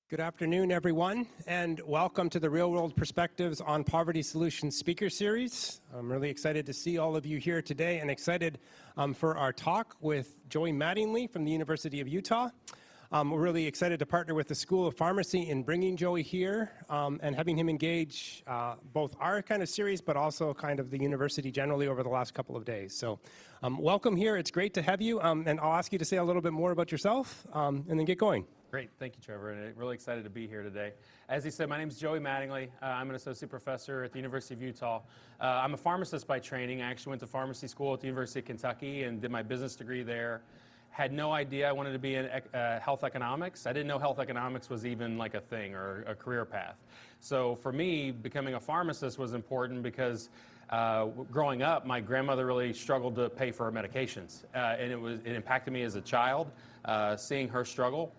Good afternoon, everyone, and welcome to the Real World Perspectives on Poverty Solutions speaker series. I'm really excited to see all of you here today and excited for our talk with Joey Mattingly from the University of Utah. We're really excited to partner with the School of Pharmacy in bringing Joey here and having him engage both our kind of series, but also kind of the university generally over the last couple of days. So welcome here. It's great to have you, and I'll ask you to say a little bit more about yourself and then get going. Great. Thank you, Trevor. And really excited to be here today. As he said, my name is Joey Mattingly. I'm an associate professor at the University of Utah. I'm a pharmacist by training. I actually went to pharmacy school at the University of Kentucky and did my business degree there. Had no idea I wanted to be in health economics. I didn't know health economics was even like a thing or a career path. So for me, becoming a pharmacist was important because growing up, my grandmother really struggled to pay for her medications. And it impacted me as a child, seeing her struggle.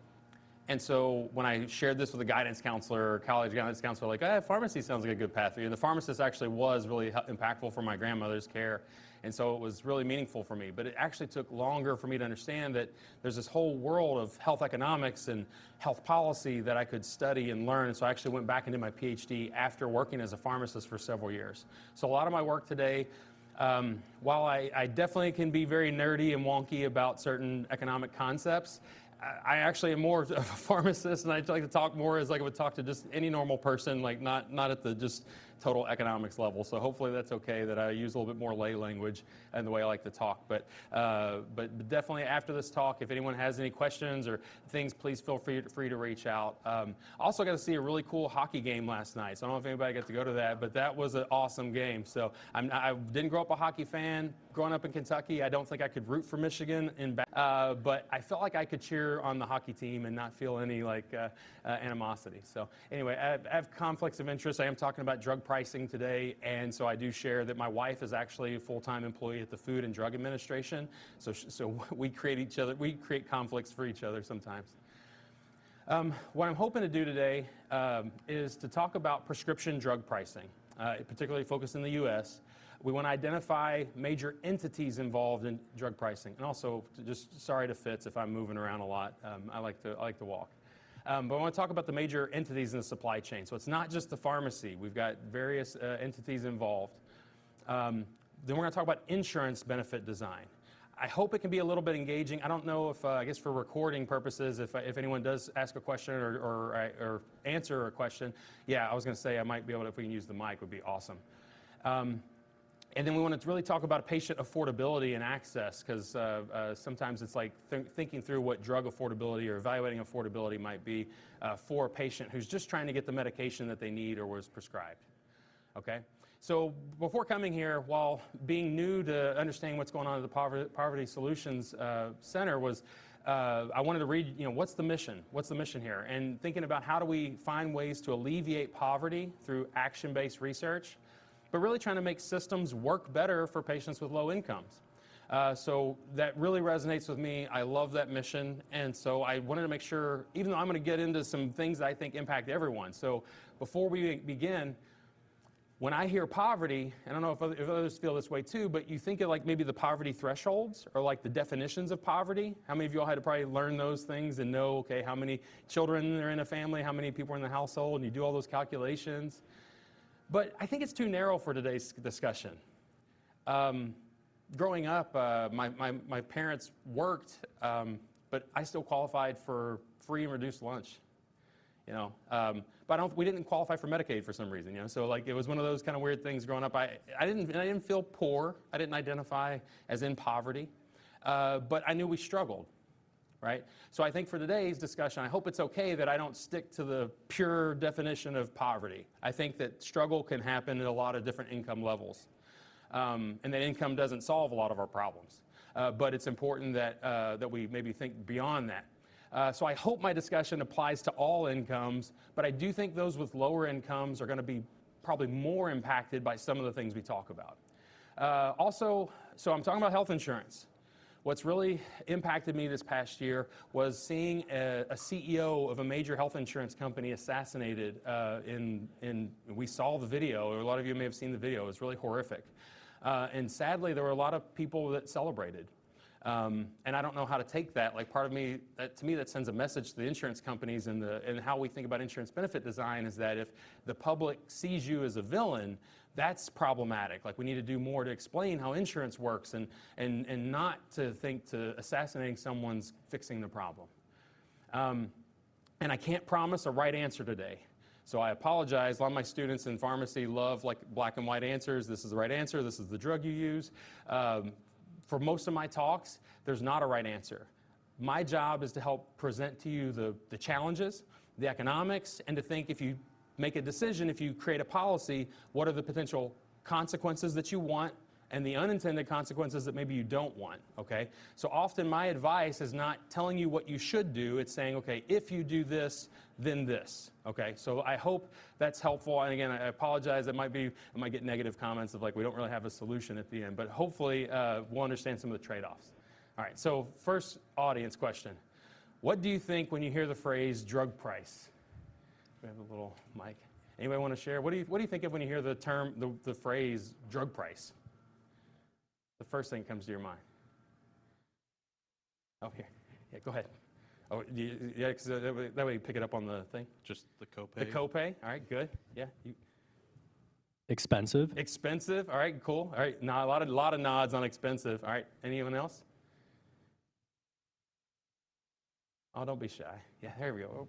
And so when I shared this with a guidance counselor, college guidance counselor, like, pharmacy sounds like a good path for you. And the pharmacist actually was really impactful for my grandmother's care. And so it was really meaningful for me. But it actually took longer for me to understand that there's this whole world of health economics and health policy that I could study and learn. And so I actually went back into my PhD after working as a pharmacist for several years. So a lot of my work today, while I definitely can be very nerdy and wonky about certain economic concepts, I actually am more of a pharmacist, and I'd like to talk more as like I would talk to just any normal person, like not at the just total economics level. So hopefully that's okay that I use a little bit more lay language in the way I like to talk. But definitely after this talk, if anyone has any questions or things, please feel free to reach out. Also got to see a really cool hockey game last night. So I don't know if anybody got to go to that, but that was an awesome game. So I didn't grow up a hockey fan. Growing up in Kentucky, I don't think I could root for Michigan, but I felt like I could cheer on the hockey team and not feel any animosity. So anyway, I have conflicts of interest. I am talking about drug pricing today, and so I do share that my wife is actually a full-time employee at the Food and Drug Administration. So we create conflicts for each other sometimes. What I'm hoping to do today is to talk about prescription drug pricing, particularly focused in the U.S. We want to identify major entities involved in drug pricing, and also just sorry to Fitz if I'm moving around a lot. I like to walk. But I want to talk about the major entities in the supply chain. So it's not just the pharmacy. We've got various entities involved. Then we're going to talk about insurance benefit design. I hope it can be a little bit engaging. I don't know if, I guess for recording purposes, if anyone does ask a question or answer a question, yeah, I was going to say I might be able to, if we can use the mic, would be awesome. And then we want to really talk about patient affordability and access, because sometimes it's like thinking through what drug affordability or evaluating affordability might be for a patient who's just trying to get the medication that they need or was prescribed. Okay? So before coming here, while being new to understanding what's going on at the Poverty Solutions Center was, I wanted to read, what's the mission? What's the mission here? And thinking about how do we find ways to alleviate poverty through action-based research, but really trying to make systems work better for patients with low incomes. So that really resonates with me. I love that mission, and so I wanted to make sure, even though I'm going to get into some things that I think impact everyone. So before we begin, when I hear poverty, I don't know if others feel this way too, but you think of like maybe the poverty thresholds or like the definitions of poverty. How many of you all had to probably learn those things and know, okay, how many children are in a family, how many people are in the household, and you do all those calculations. But I think it's too narrow for today's discussion. Growing up, my parents worked, but I still qualified for free and reduced lunch. But we didn't qualify for Medicaid for some reason. So like it was one of those kind of weird things growing up. I didn't feel poor. I didn't identify as in poverty, but I knew we struggled. Right? So I think for today's discussion, I hope it's okay that I don't stick to the pure definition of poverty. I think that struggle can happen at a lot of different income levels, and that income doesn't solve a lot of our problems. But it's important that we maybe think beyond that. So I hope my discussion applies to all incomes, but I do think those with lower incomes are going to be probably more impacted by some of the things we talk about. Also, so I'm talking about health insurance. What's really impacted me this past year was seeing a CEO of a major health insurance company assassinated. We saw the video, or a lot of you may have seen the video. It was really horrific. And sadly, there were a lot of people that celebrated. And I don't know how to take that. Like part of me, to me, that sends a message to the insurance companies, and how we think about insurance benefit design is that if the public sees you as a villain, that's problematic. Like we need to do more to explain how insurance works, and not to think to assassinating someone's fixing the problem. And I can't promise a right answer today. So I apologize. A lot of my students in pharmacy love like black and white answers. This is the right answer. This is the drug you use. For most of my talks, there's not a right answer. My job is to help present to you the challenges, the economics, and to think if you make a decision, if you create a policy, what are the potential consequences that you want and the unintended consequences that maybe you don't want, okay? So often my advice is not telling you what you should do, it's saying, okay, if you do this, then this, okay? So I hope that's helpful, and again, I apologize, I might get negative comments of like, we don't really have a solution at the end, but hopefully we'll understand some of the trade-offs. All right, so first audience question. What do you think when you hear the phrase drug price? We have a little mic. Anybody want to share? What do you think of when you hear the term, the phrase drug price? The first thing that comes to your mind. Oh, here. Yeah, go ahead. Oh, yeah, 'cause that way you pick it up on the thing. Just the copay. The copay. All right, good. Yeah. Expensive. Expensive. All right, cool. All right, now a lot of nods on expensive. All right, anyone else? Oh, don't be shy. Yeah, there we go.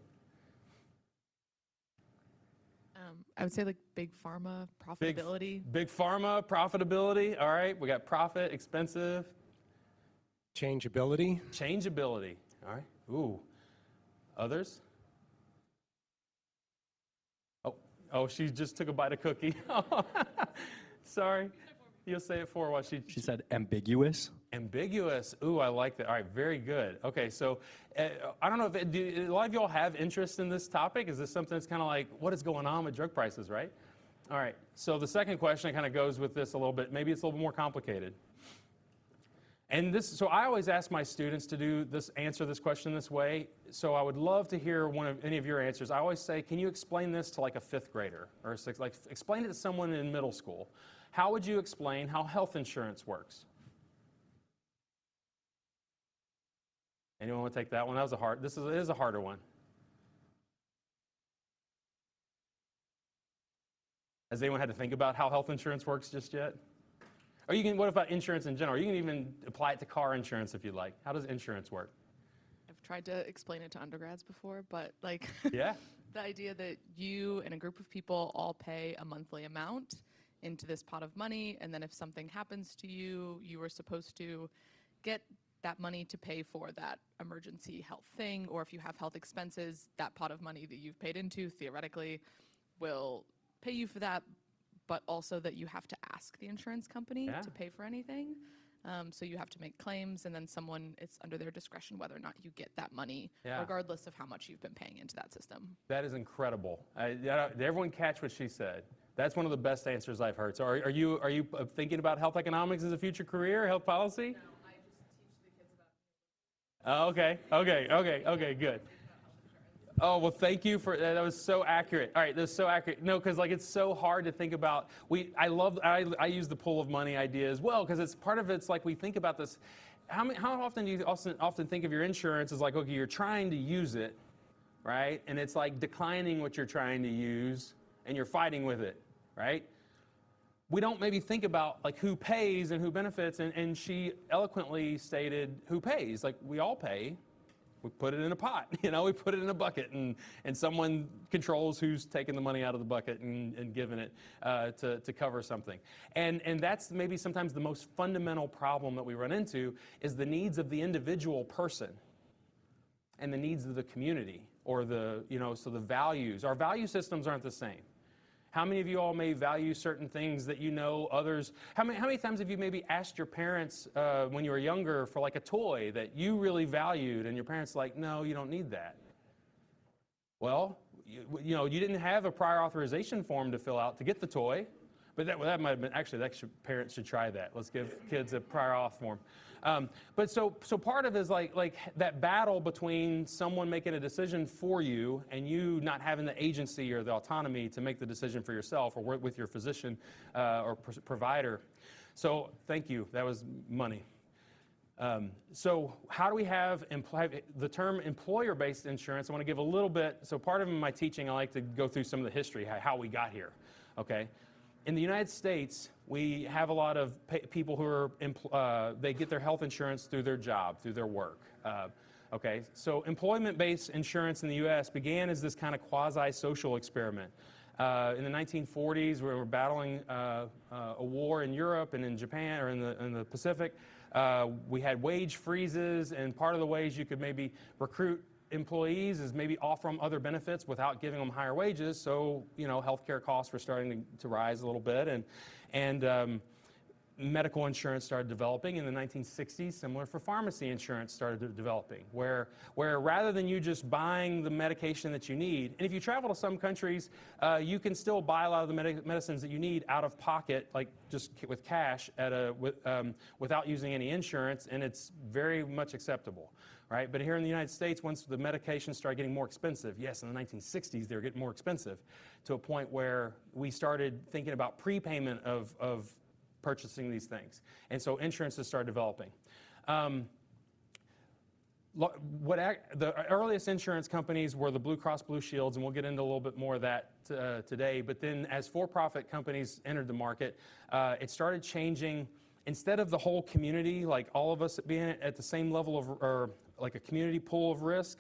I would say like big pharma profitability. Big pharma, profitability. All right, we got profit, expensive. Changeability. Changeability. All right. Ooh. Others? Oh, she just took a bite of cookie. Sorry. You'll say it for while she said ambiguous. Ambiguous. Ooh, I like that. All right, very good. Okay, so I don't know if a lot of y'all have interest in this topic. Is this something that's kind of like, what is going on with drug prices, right? All right, so the second question kind of goes with this a little bit. Maybe it's a little bit more complicated. And so I always ask my students to answer this question this way. So I would love to hear any of your answers. I always say, can you explain this to like a fifth grader or like explain it to someone in middle school? How would you explain how health insurance works? Anyone want to take that one? That was it is a harder one. Has anyone had to think about how health insurance works just yet? Or what about insurance in general? You can even apply it to car insurance if you'd like. How does insurance work? I've tried to explain it to undergrads before, but like Yeah. the idea that you and a group of people all pay a monthly amount into this pot of money, and then if something happens to you, you are supposed to get that money to pay for that emergency health thing, or if you have health expenses, that pot of money that you've paid into theoretically will pay you for that, but also that you have to ask the insurance company to pay for anything. So you have to make claims, and then it's under their discretion whether or not you get that money, regardless of how much you've been paying into that system. That is incredible. Did everyone catch what she said? That's one of the best answers I've heard. So are you thinking about health economics as a future career, health policy? No, I just teach the kids about. Oh, okay, good. Oh, well, thank you for that. That was so accurate. All right, that was so accurate. No, because like it's so hard to think about. I use the pool of money idea as well, because it's part of it's like we think about this. How often do you often think of your insurance as like, okay, you're trying to use it, right? And it's like declining what you're trying to use, and you're fighting with it, right? We don't maybe think about like who pays and who benefits, and she eloquently stated who pays. Like we all pay. We put it in a pot, we put it in a bucket, and someone controls who's taking the money out of the bucket and giving it to cover something. And that's maybe sometimes the most fundamental problem that we run into is the needs of the individual person and the needs of the community, or so the values. Our value systems aren't the same. How many of you all may value certain things that others? How many times have you maybe asked your parents when you were younger for like a toy that you really valued, and your parents like, no, you don't need that? Well, you didn't have a prior authorization form to fill out to get the toy, but that might have been actually parents should try that. Let's give kids a prior auth form. But so part of it is like that battle between someone making a decision for you and you not having the agency or the autonomy to make the decision for yourself or work with your physician or provider. So thank you. That was money. So how do we have the term employer-based insurance? I want to give a little bit. So part of my teaching, I like to go through some of the history, how we got here. Okay. In the United States, we have a lot of people who are, they get their health insurance through their job, through their work. Okay, so employment-based insurance in the U.S. began as this kind of quasi-social experiment. In the 1940s, we were battling a war in Europe and in Japan, or in the Pacific. We had wage freezes, and part of the ways you could maybe recruit employees is maybe offer them other benefits without giving them higher wages. So, you know, healthcare costs were starting to rise a little bit, and medical insurance started developing in the 1960s. Similar for pharmacy insurance started developing, where rather than you just buying the medication that you need, and if you travel to some countries, you can still buy a lot of the medicines that you need out of pocket, like just with cash without using any insurance, and it's very much acceptable. Right? But here in the United States, once the medications started getting more expensive, yes, in the 1960s, they were getting more expensive, to a point where we started thinking about prepayment of purchasing these things. And so insurances started developing. The earliest insurance companies were the Blue Cross Blue Shields, and we'll get into a little bit more of that today. But then as for-profit companies entered the market, it started changing. Instead of the whole community, like all of us being at the same level of, or like a community pool of risk,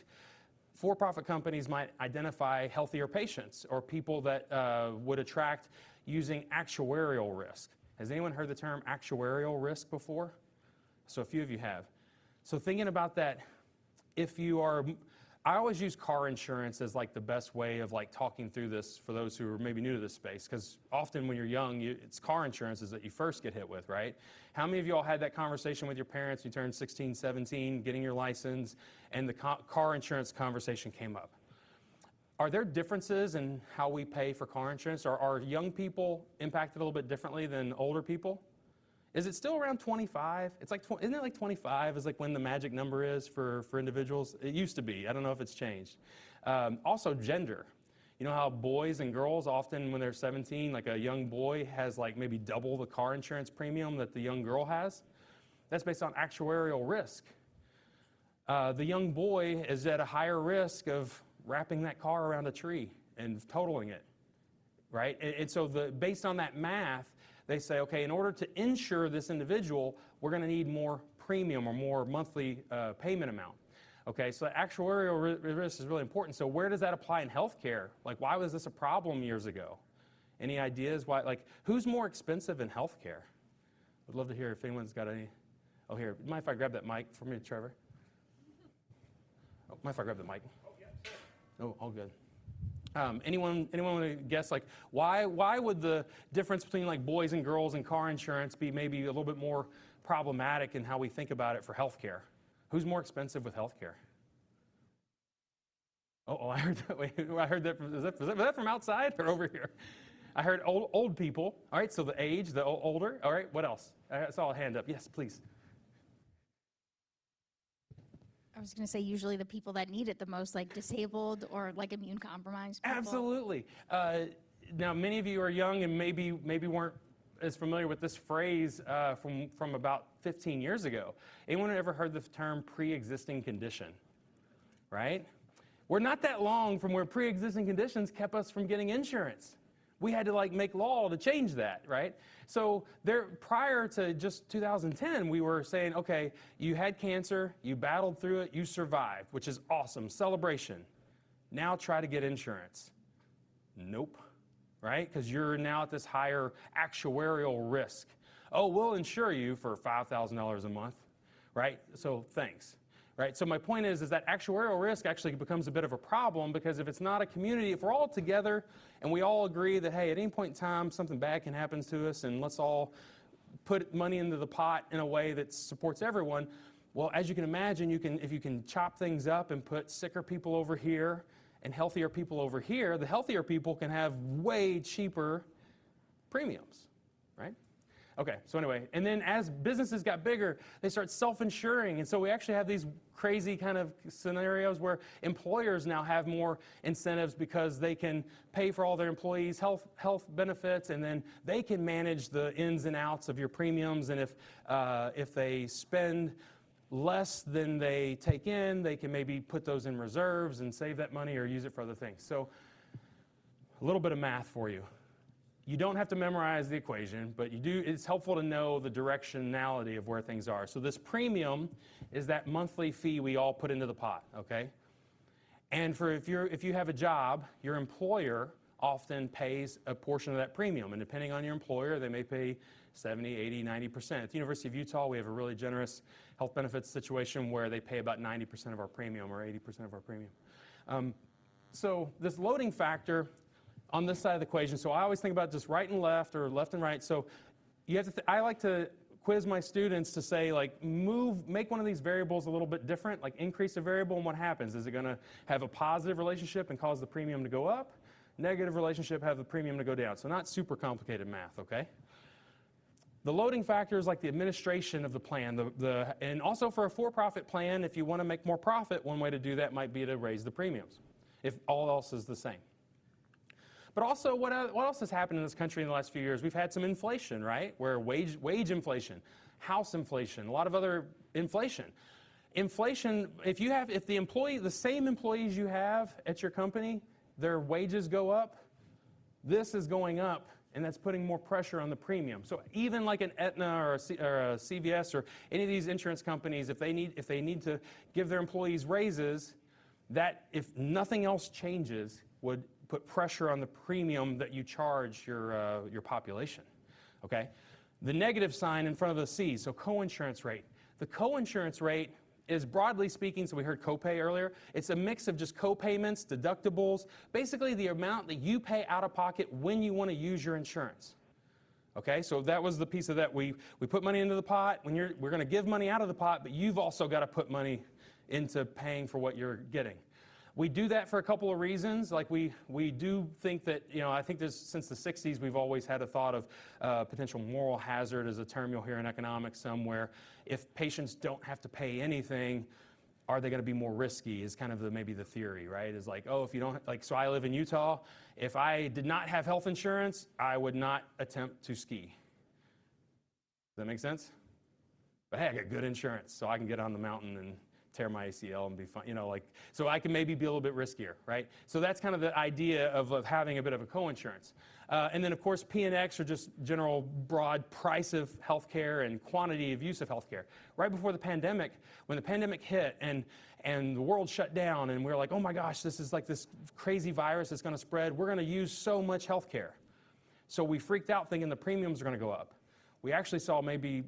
for-profit companies might identify healthier patients or people that would attract using actuarial risk. Has anyone heard the term actuarial risk before? So a few of you have. So thinking about that, if you are, I always use car insurance as like the best way of like talking through this for those who are maybe new to this space, because often when you're young, it's car insurances that you first get hit with, right? How many of you all had that conversation with your parents when you turned 16, 17, getting your license, and the car insurance conversation came up? Are there differences in how we pay for car insurance? Are young people impacted a little bit differently than older people? Is it still around 25? It's like, isn't it like 25 is like when the magic number is for individuals? It used to be. I don't know if it's changed. Also, gender. You know how boys and girls often, when they're 17, like a young boy has like maybe double the car insurance premium that the young girl has? That's based on actuarial risk. The young boy is at a higher risk of wrapping that car around a tree and totaling it, right? And so based on that math, they say, okay, in order to insure this individual, we're going to need more premium or more monthly payment amount. Okay, so actuarial risk is really important. So where does that apply in healthcare? Like, why was this a problem years ago? Any ideas why? Like, who's more expensive in healthcare? I'd love to hear if anyone's got any. Oh, here, mind if I grab that mic for me, Trevor? Oh, mind if I grab the mic? Oh, all good. Anyone want to guess, like, why would the difference between like boys and girls and car insurance be maybe a little bit more problematic in how we think about it for healthcare? Who's more expensive with healthcare? Oh, I heard that. Wait, I heard that. Was that from outside or over here? I heard old people. All right, so the age, the older. All right, what else? I saw a hand up. Yes, please. I was going to say usually the people that need it the most, like disabled or like immune compromised people. Absolutely. Now, many of you are young and maybe weren't as familiar with this phrase from about 15 years ago. Anyone ever heard the term pre-existing condition? Right? We're not that long from where pre-existing conditions kept us from getting insurance. We had to like make law to change that, right? So prior to just 2010, we were saying, okay, you had cancer, you battled through it, you survived, which is awesome, celebration. Now try to get insurance. Nope, right? Because you're now at this higher actuarial risk. Oh, we'll insure you for $5,000 a month, right? So thanks. Right? So my point is that actuarial risk actually becomes a bit of a problem, because if it's not a community, if we're all together and we all agree that, hey, at any point in time something bad can happen to us and let's all put money into the pot in a way that supports everyone, well, as you can imagine, if you can chop things up and put sicker people over here and healthier people over here, the healthier people can have way cheaper premiums, right? Okay, so anyway, and then as businesses got bigger, they start self-insuring, and so we actually have these crazy kind of scenarios where employers now have more incentives because they can pay for all their employees' health benefits, and then they can manage the ins and outs of your premiums, and if they spend less than they take in, they can maybe put those in reserves and save that money or use it for other things. So a little bit of math for you. You don't have to memorize the equation, but it's helpful to know the directionality of where things are. So this premium is that monthly fee we all put into the pot, okay? And if you have a job, your employer often pays a portion of that premium. And depending on your employer, they may pay 70, 80, 90%. At the University of Utah, we have a really generous health benefits situation where they pay about 90% of our premium or 80% of our premium. So this loading factor on this side of the equation, so I always think about just right and left or left and right. So you have to I like to quiz my students to say, like, make one of these variables a little bit different, like increase a variable, and what happens? Is it going to have a positive relationship and cause the premium to go up? Negative relationship, have the premium to go down. So not super complicated math, okay? The loading factor is like the administration of the plan. And also for a for-profit plan, if you want to make more profit, one way to do that might be to raise the premiums, if all else is the same. But also, what else has happened in this country in the last few years? We've had some inflation, right? Where wage inflation, house inflation, a lot of other inflation. Inflation, if the same employees you have at your company, their wages go up, this is going up, and that's putting more pressure on the premium. So even like an Aetna or a CVS or any of these insurance companies, if they need to give their employees raises, that if nothing else changes, would put pressure on the premium that you charge your population, okay? The negative sign in front of the C, so coinsurance rate. The coinsurance rate is, broadly speaking, so we heard copay earlier, it's a mix of just copayments, deductibles, basically the amount that you pay out of pocket when you want to use your insurance. Okay, so that was the piece of that. We put money into the pot. We're going to give money out of the pot, but you've also got to put money into paying for what you're getting. We do that for a couple of reasons. Like we do think that, I think since the 60s, we've always had a thought of potential moral hazard as a term you'll hear in economics somewhere. If patients don't have to pay anything, are they going to be more risky is kind of maybe the theory, right? Is like, oh, if you don't, like, so I live in Utah. If I did not have health insurance, I would not attempt to ski. Does that make sense? But hey, I got good insurance, so I can get on the mountain and tear my ACL and be fine, so I can maybe be a little bit riskier, right? So that's kind of the idea of having a bit of a coinsurance. And then, of course, P&X are just general broad price of healthcare and quantity of use of healthcare. Right before the pandemic, when the pandemic hit and the world shut down and we were like, oh my gosh, this is like this crazy virus that's going to spread. We're going to use so much healthcare. So we freaked out thinking the premiums are going to go up. We actually saw maybe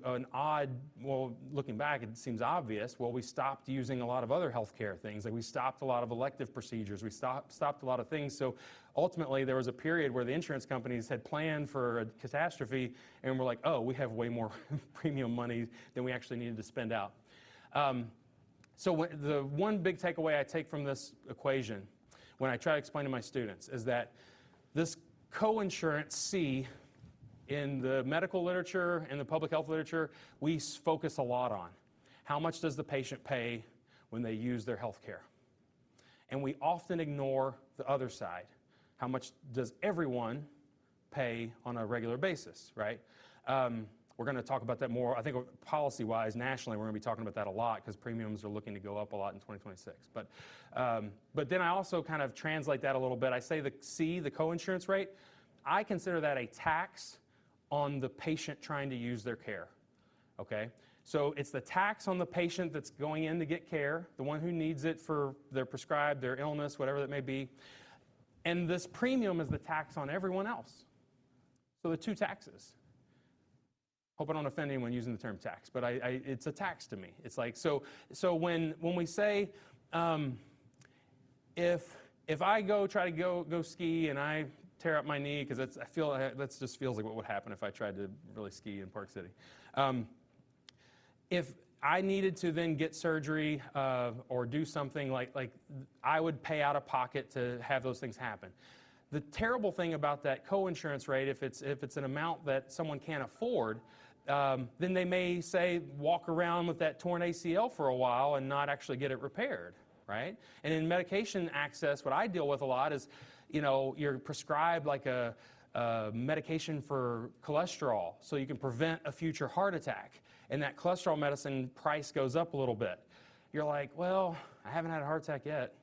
looking back, it seems obvious. Well, we stopped using a lot of other healthcare things. Like we stopped a lot of elective procedures. We stopped a lot of things. So ultimately, there was a period where the insurance companies had planned for a catastrophe, and we're like, oh, we have way more premium money than we actually needed to spend out. So the one big takeaway I take from this equation, when I try to explain to my students, is that this coinsurance C, in the medical literature and the public health literature, we focus a lot on how much does the patient pay when they use their health care. And we often ignore the other side. How much does everyone pay on a regular basis, right? We're going to talk about that more. I think policy-wise, nationally, we're going to be talking about that a lot because premiums are looking to go up a lot in 2026. But then I also kind of translate that a little bit. I say the C, the coinsurance rate, I consider that a tax on the patient trying to use their care, okay? So it's the tax on the patient that's going in to get care, the one who needs it for their prescribed, their illness, whatever that may be. And this premium is the tax on everyone else. So the two taxes. Hope I don't offend anyone using the term tax, but it's a tax to me. It's like, so when we say, if I try to go ski and I tear up my knee, because that just feels like what would happen if I tried to really ski in Park City. If I needed to then get surgery or do something like I would pay out of pocket to have those things happen. The terrible thing about that coinsurance rate, if it's an amount that someone can't afford, then they may say walk around with that torn ACL for a while and not actually get it repaired, right? And in medication access, what I deal with a lot is, you're prescribed like a medication for cholesterol so you can prevent a future heart attack. and that cholesterol medicine price goes up a little bit. You're like, well, I haven't had a heart attack yet.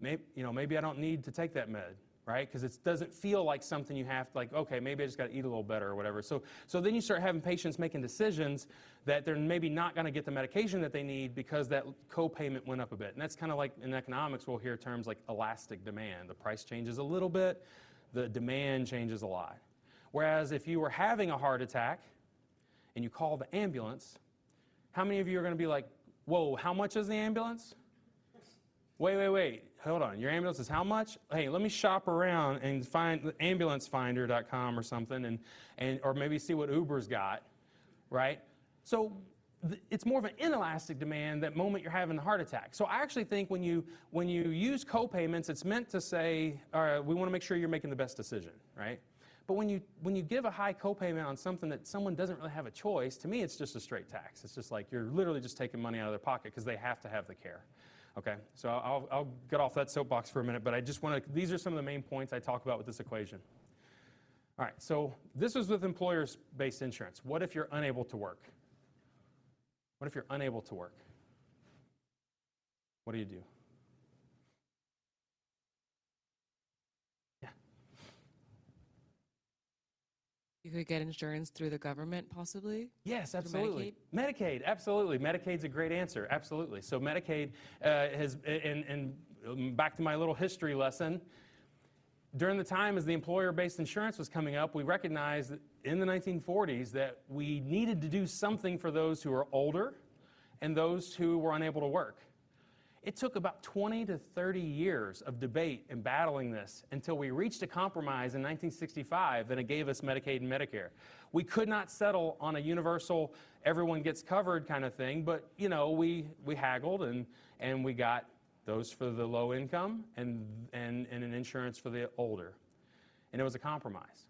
Maybe I don't need to take that med, right? Because it doesn't feel like something you have to, like, okay, maybe I just got to eat a little better or whatever. So then you start having patients making decisions that they're maybe not going to get the medication that they need because that co-payment went up a bit. And that's kind of like in economics, we'll hear terms like elastic demand. The price changes a little bit, the demand changes a lot. Whereas if you were having a heart attack and you call the ambulance, how many of you are going to be like, whoa, how much is the ambulance? Wait, hold on. Your ambulance is how much? Hey, let me shop around and find ambulancefinder.com or something, or maybe see what Uber's got, right? So it's more of an inelastic demand that moment you're having the heart attack. So I actually think when you use co-payments, it's meant to say, all right, we want to make sure you're making the best decision, right? But when you give a high co-payment on something that someone doesn't really have a choice, to me it's just a straight tax. It's just like you're literally just taking money out of their pocket because they have to have the care. Okay, so I'll get off that soapbox for a minute, but I just want to, these are some of the main points I talk about with this equation. All right, so this is with employers-based insurance. What if you're unable to work? What if you're unable to work? What do you do? Yeah. You could get insurance through the government, possibly? Yes, absolutely. Medicaid, absolutely. Medicaid's a great answer, absolutely. So Medicaid has, and back to my little history lesson, during the time as the employer-based insurance was coming up, we recognized that in the 1940s that we needed to do something for those who are older and those who were unable to work. It took about 20 to 30 years of debate and battling this until we reached a compromise in 1965 and it gave us Medicaid and Medicare. We could not settle on a universal, everyone gets covered kind of thing, but we haggled and we got those for the low income and an insurance for the older. And it was a compromise.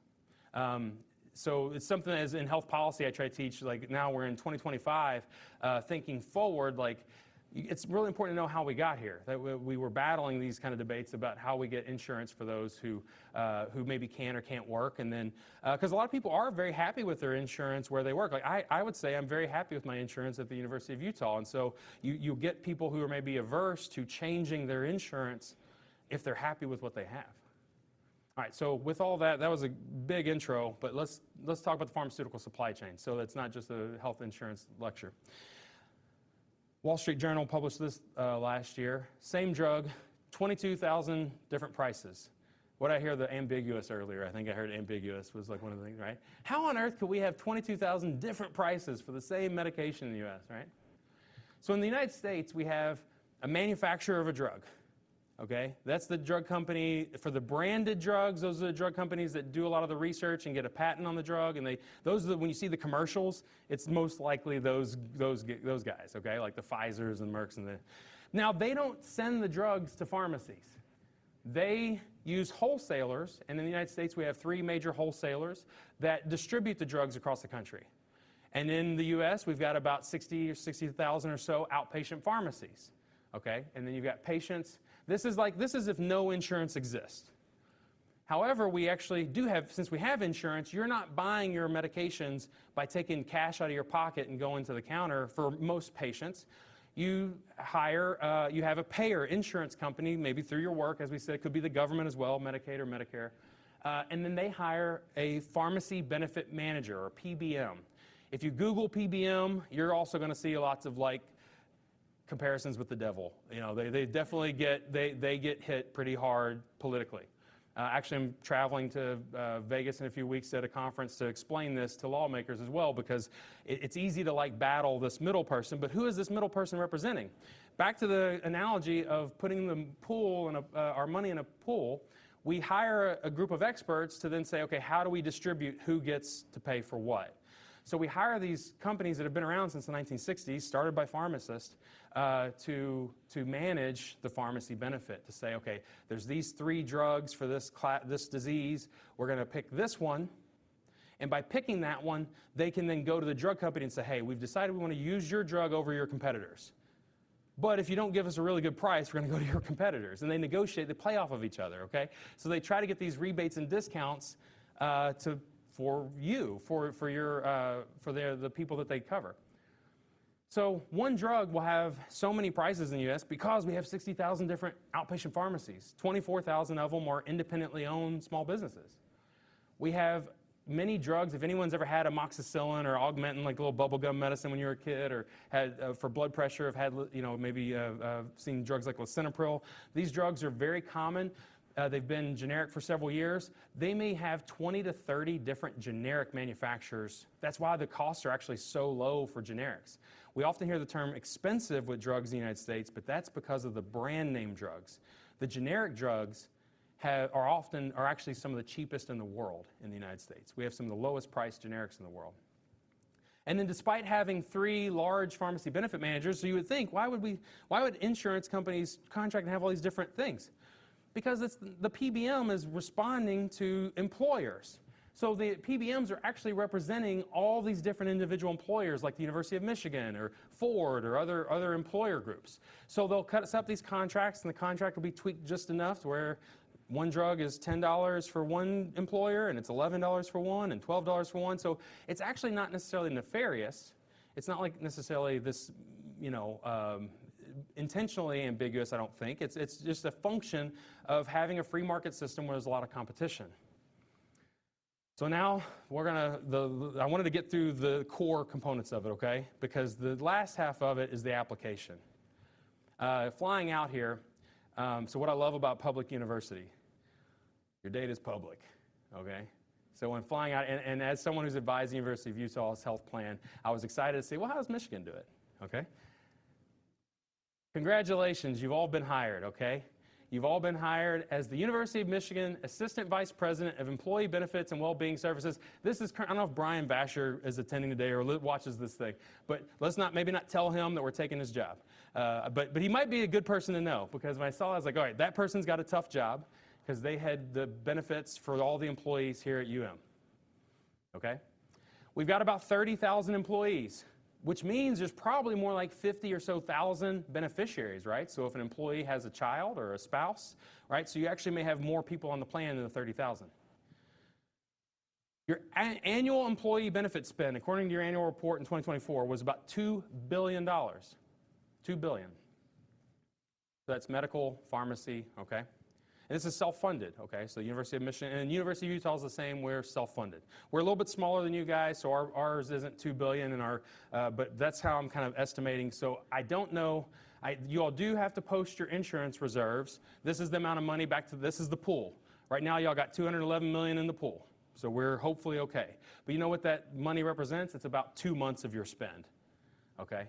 So it's something as in health policy I try to teach, like now we're in 2025, thinking forward, like it's really important to know how we got here, that we were battling these kind of debates about how we get insurance for those who maybe can or can't work. And then, because a lot of people are very happy with their insurance where they work. Like I would say I'm very happy with my insurance at the University of Utah. And so you get people who are maybe averse to changing their insurance if they're happy with what they have. All right, so with all that, that was a big intro, but let's talk about the pharmaceutical supply chain. So that's not just a health insurance lecture. Wall Street Journal published this last year. Same drug, 22,000 different prices. What did I hear the ambiguous earlier? I think I heard ambiguous was like one of the things, right? How on earth could we have 22,000 different prices for the same medication in the US, right? So in the United States, we have a manufacturer of a drug. Okay, that's the drug company for the branded drugs. Those are the drug companies that do a lot of the research and get a patent on the drug. And those are when you see the commercials, it's most likely those guys. Okay, like the Pfizers and Mercks and Now they don't send the drugs to pharmacies. They use wholesalers, and in the United States we have 3 major wholesalers that distribute the drugs across the country. And in the U.S. we've got about 60,000 or so outpatient pharmacies. Okay, and then you've got patients. This is if no insurance exists. However, we actually do have, since we have insurance, you're not buying your medications by taking cash out of your pocket and going to the counter for most patients. You hire, you have a payer insurance company, maybe through your work, as we said, it could be the government as well, Medicaid or Medicare. And then they hire a pharmacy benefit manager, or PBM. If you Google PBM, you're also going to see lots of comparisons with the devil. They definitely get hit pretty hard politically. Actually, I'm traveling to Vegas in a few weeks at a conference to explain this to lawmakers as well, because it's easy to battle this middle person, but who is this middle person representing? Back to the analogy of putting the pool and our money in a pool, we hire a group of experts to then say, okay, how do we distribute who gets to pay for what? So we hire these companies that have been around since the 1960s, started by pharmacists, to manage the pharmacy benefit, to say, okay, there's these 3 drugs for this disease. We're going to pick this one. And by picking that one, they can then go to the drug company and say, hey, we've decided we want to use your drug over your competitors. But if you don't give us a really good price, we're going to go to your competitors. And they negotiate, they play off of each other, okay? So they try to get these rebates and discounts for you, for the people that they cover. So one drug will have so many prices in the U.S. because we have 60,000 different outpatient pharmacies. 24,000 of them are independently owned small businesses. We have many drugs. If anyone's ever had amoxicillin or Augmentin, like a little bubblegum medicine when you were a kid, or had for blood pressure, have had, maybe seen drugs like lisinopril. These drugs are very common. They've been generic for several years. They may have 20 to 30 different generic manufacturers. That's why the costs are actually so low for generics. We often hear the term expensive with drugs in the United States, but that's because of the brand name drugs. The generic drugs are actually some of the cheapest in the world in the United States. We have some of the lowest priced generics in the world. And then despite having 3 large pharmacy benefit managers, so you would think, why would insurance companies contract and have all these different things? Because the PBM is responding to employers. So the PBMs are actually representing all these different individual employers like the University of Michigan or Ford or other employer groups. So they'll cut us up these contracts, and the contract will be tweaked just enough to where one drug is $10 for one employer, and it's $11 for one, and $12 for one. So it's actually not necessarily nefarious. It's not like necessarily this, intentionally ambiguous, I don't think. It's just a function of having a free market system where there's a lot of competition. So now I wanted to get through the core components of it, okay? Because the last half of it is the application. Flying out here, so what I love about public university, your data is public, okay? So when flying out, and as someone who's advised the University of Utah's health plan, I was excited to see, well, how does Michigan do it, okay? Congratulations, you've all been hired, okay? You've all been hired as the University of Michigan Assistant Vice President of Employee Benefits and Wellbeing Services. This is, I don't know if Brian Basher is attending today or watches this thing, but let's maybe not tell him that we're taking his job. But he might be a good person to know, because when I saw it, I was like, all right, that person's got a tough job because they had the benefits for all the employees here at UM, okay? We've got about 30,000 employees, which means there's probably more like 50 or so thousand beneficiaries, right? So if an employee has a child or a spouse, right? So you actually may have more people on the plan than the 30,000. Your annual employee benefit spend, according to your annual report in 2024, was about $2 billion. $2 billion. So that's medical, pharmacy, okay? And this is self-funded, okay? So the University of Michigan and the University of Utah is the same. We're self-funded. We're a little bit smaller than you guys, so ours isn't $2 billion, but that's how I'm kind of estimating. So I don't know. You all do have to post your insurance reserves. This is the amount of money this is the pool. Right now, y'all got $211 million in the pool, so we're hopefully okay. But you know what that money represents? It's about 2 months of your spend, okay?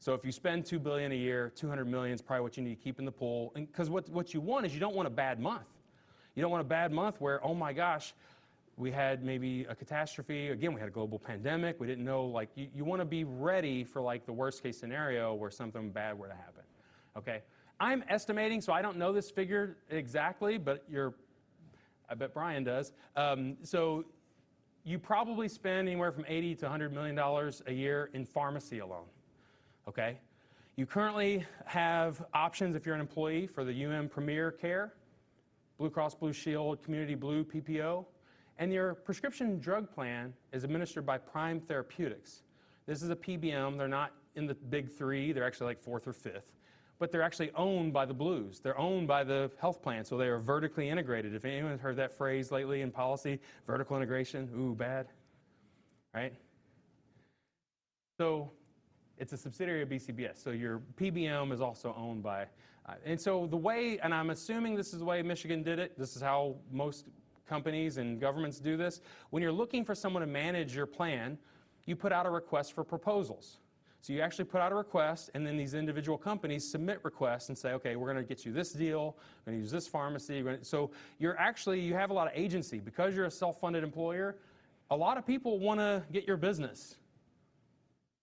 So if you spend $2 billion a year, $200 million is probably what you need to keep in the pool. Because what you want is you don't want a bad month. You don't want a bad month where, oh my gosh, we had maybe a catastrophe. Again, we had a global pandemic. We didn't know, like, you want to be ready for like the worst case scenario where something bad were to happen, okay? I'm estimating, so I don't know this figure exactly, but I bet Brian does. So you probably spend anywhere from $80 to $100 million a year in pharmacy alone. Okay? You currently have options if you're an employee for the UM Premier Care, Blue Cross Blue Shield, Community Blue PPO, and your prescription drug plan is administered by Prime Therapeutics. This is a PBM. They're not in the big 3. They're actually like 4th or 5th, but they're actually owned by the Blues. They're owned by the health plan, so they are vertically integrated. If anyone's heard that phrase lately in policy, vertical integration, ooh, bad, right? So it's a subsidiary of BCBS, so your PBM is also owned by, and so the way, and I'm assuming this is the way Michigan did it, this is how most companies and governments do this. When you're looking for someone to manage your plan, you put out a request for proposals. So you actually put out a request, and then these individual companies submit requests and say, okay, we're going to get you this deal, we're going to use this pharmacy. So you have a lot of agency. Because you're a self-funded employer, a lot of people want to get your business.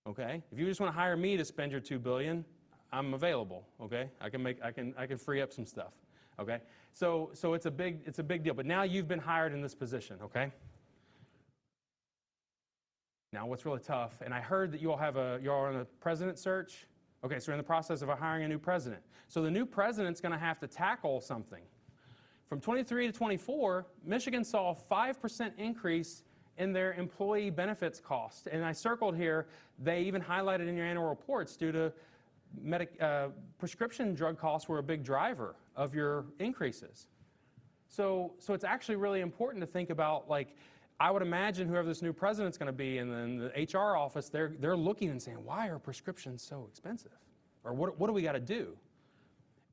Okay, if you just want to hire me to spend your $2 billion, I'm available. Okay, I can free up some stuff. Okay, so it's a big deal. But now you've been hired in this position. Okay. Now what's really tough, and I heard that you all are on a president search. Okay, so we're in the process of hiring a new president. So the new president's going to have to tackle something. From 23 to 24, Michigan saw a 5% increase in their employee benefits cost. And I circled here, they even highlighted in your annual reports due to prescription drug costs were a big driver of your increases. So it's actually really important to think about, like, I would imagine whoever this new president's going to be, and then the HR office, they're looking and saying, why are prescriptions so expensive? Or what do we got to do?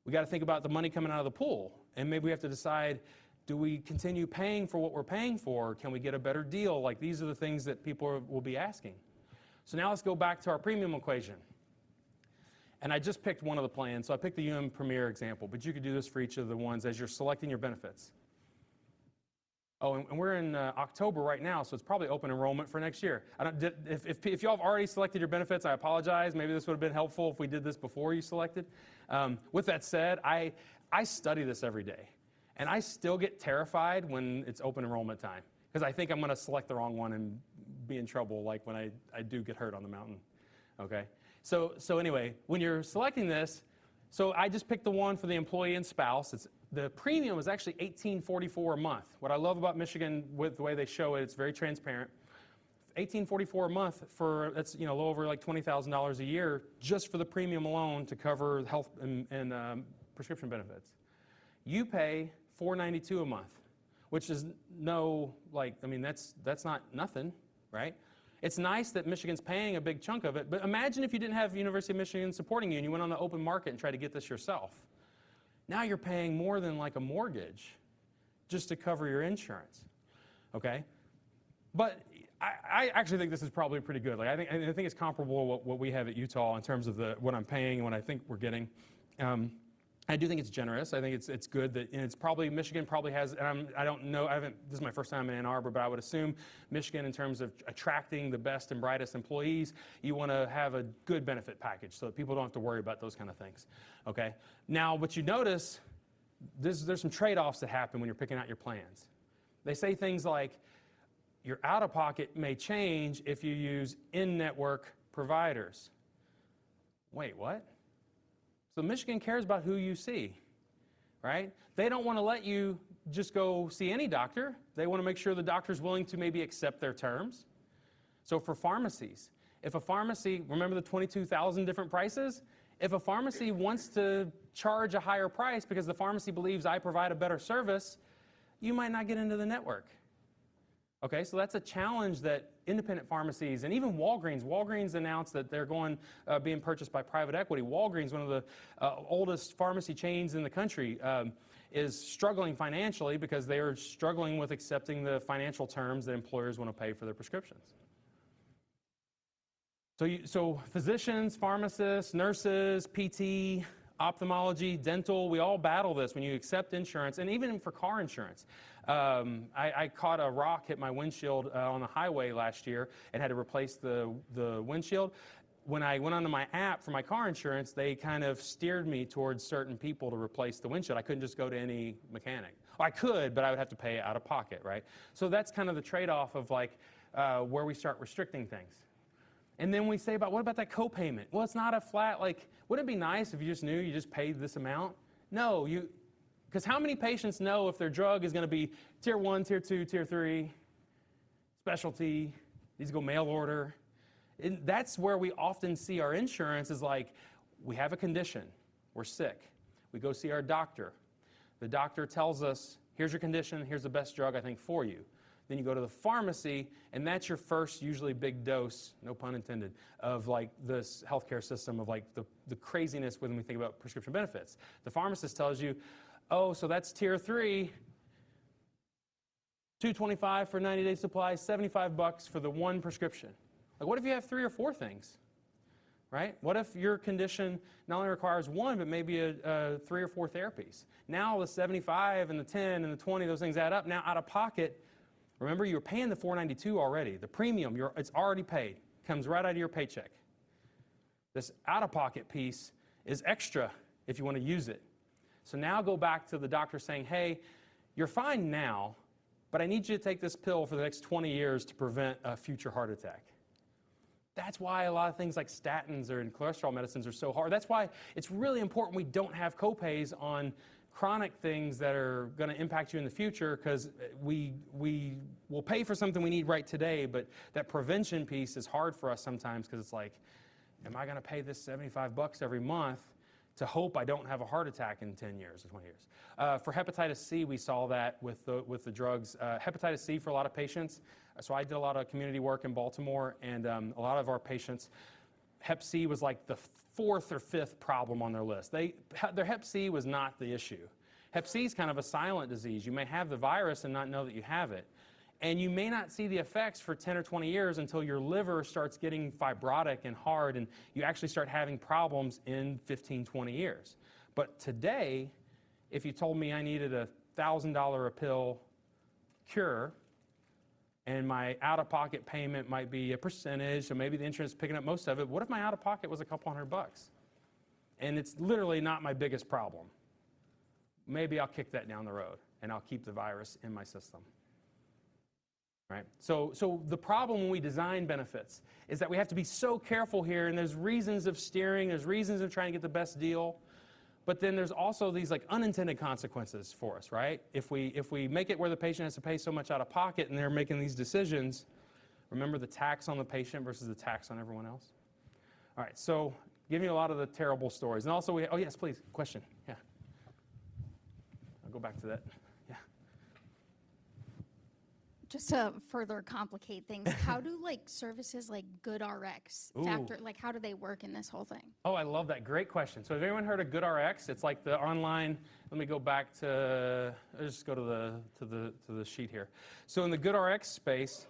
We got to think about the money coming out of the pool, and maybe we have to decide, do we continue paying for what we're paying for? Can we get a better deal? Like, these are the things that people will be asking. So now let's go back to our premium equation. And I just picked one of the plans, so I picked the UM Premier example, but you could do this for each of the ones as you're selecting your benefits. Oh, and we're in October right now, so it's probably open enrollment for next year. If y'all have already selected your benefits, I apologize. Maybe this would have been helpful if we did this before you selected. With that said, I study this every day, and I still get terrified when it's open enrollment time, because I think I'm going to select the wrong one and be in trouble, like when I do get hurt on the mountain. Okay? So anyway, when you're selecting this, so I just picked the one for the employee and spouse. The premium is actually $18.44 a month. What I love about Michigan with the way they show it, it's very transparent. $18.44 a month for, that's, you know, a little over like $20,000 a year just for the premium alone to cover health and prescription benefits. You pay $4.92 a month, which is no, like, I mean, that's not nothing, right? It's nice that Michigan's paying a big chunk of it, but imagine if you didn't have University of Michigan supporting you and you went on the open market and tried to get this yourself. Now you're paying more than like a mortgage just to cover your insurance, okay? But I actually think this is probably pretty good. Like, I think it's comparable to what we have at Utah in terms of what I'm paying and what I think we're getting. I do think it's generous. I think it's good that, and it's probably, Michigan probably has, and I don't know, this is my first time in Ann Arbor, but I would assume Michigan, in terms of attracting the best and brightest employees, you want to have a good benefit package so that people don't have to worry about those kind of things, okay? Now, what you notice, there's some trade-offs that happen when you're picking out your plans. They say things like, your out-of-pocket may change if you use in-network providers. Wait, what? So Michigan cares about who you see, right? They don't want to let you just go see any doctor. They want to make sure the doctor's willing to maybe accept their terms. So for pharmacies, if a pharmacy, remember the 22,000 different prices? If a pharmacy wants to charge a higher price because the pharmacy believes I provide a better service, you might not get into the network. Okay, so that's a challenge that independent pharmacies, and even Walgreens announced that they're being purchased by private equity. Walgreens, one of the oldest pharmacy chains in the country, is struggling financially because they are struggling with accepting the financial terms that employers want to pay for their prescriptions. So physicians, pharmacists, nurses, PT, ophthalmology, dental, we all battle this when you accept insurance, and even for car insurance. I caught a rock hit my windshield on the highway last year and had to replace the windshield. When I went onto my app for my car insurance, they kind of steered me towards certain people to replace the windshield. I couldn't just go to any mechanic. Well, I could, but I would have to pay out of pocket, right? So that's kind of the trade-off of like where we start restricting things. And then we say about, what about that copayment? Well, it's not a flat, like, wouldn't it be nice if you just knew you just paid this amount? No, because how many patients know if their drug is going to be tier 1, tier 2, tier 3, specialty, needs to go mail order? And that's where we often see our insurance is like, we have a condition, we're sick, we go see our doctor. The doctor tells us, here's your condition, here's the best drug I think for you. Then you go to the pharmacy, and that's your first usually big dose, no pun intended, of like this healthcare system of like the craziness when we think about prescription benefits. The pharmacist tells you, oh, so that's tier 3, $225 for 90-day supply, $75 for the one prescription. Like, what if you have 3 or 4 things, right? What if your condition not only requires 1, but maybe 3 or 4 therapies? Now the 75 and the 10 and the 20, those things add up. Now out of pocket, remember, you were paying the $492 already. The premium, it's already paid. Comes right out of your paycheck. This out-of-pocket piece is extra if you want to use it. So now go back to the doctor saying, hey, you're fine now, but I need you to take this pill for the next 20 years to prevent a future heart attack. That's why a lot of things like statins and cholesterol medicines are so hard. That's why it's really important we don't have copays on chronic things that are going to impact you in the future, because we will pay for something we need right today, but that prevention piece is hard for us sometimes, because it's like, am I going to pay this $75 every month to hope I don't have a heart attack in 10 years or 20 years? For hepatitis C, we saw that with the drugs. Hepatitis C for a lot of patients. So I did a lot of community work in Baltimore, and a lot of our patients, Hep C was like the 4th or 5th problem on their list. Their Hep C was not the issue. Hep C is kind of a silent disease. You may have the virus and not know that you have it. And you may not see the effects for 10 or 20 years until your liver starts getting fibrotic and hard, and you actually start having problems in 15, 20 years. But today, if you told me I needed a $1,000 a pill cure, and my out-of-pocket payment might be a percentage, so maybe the insurance is picking up most of it, what if my out-of-pocket was a couple $100? And it's literally not my biggest problem. Maybe I'll kick that down the road, and I'll keep the virus in my system. Right? So the problem when we design benefits is that we have to be so careful here, and there's reasons of steering, there's reasons of trying to get the best deal, but then there's also these like unintended consequences for us, right? If we make it where the patient has to pay so much out of pocket and they're making these decisions, remember the tax on the patient versus the tax on everyone else? All right, so giving you a lot of the terrible stories. And also, oh yes, please, question, yeah. I'll go back to that. Just to further complicate things, how do like services like GoodRx factor, like how do they work in this whole thing? Oh, I love that. Great question. So has anyone heard of GoodRx? It's like the online, let me go back to, let's just go to the sheet here. So in the GoodRx space,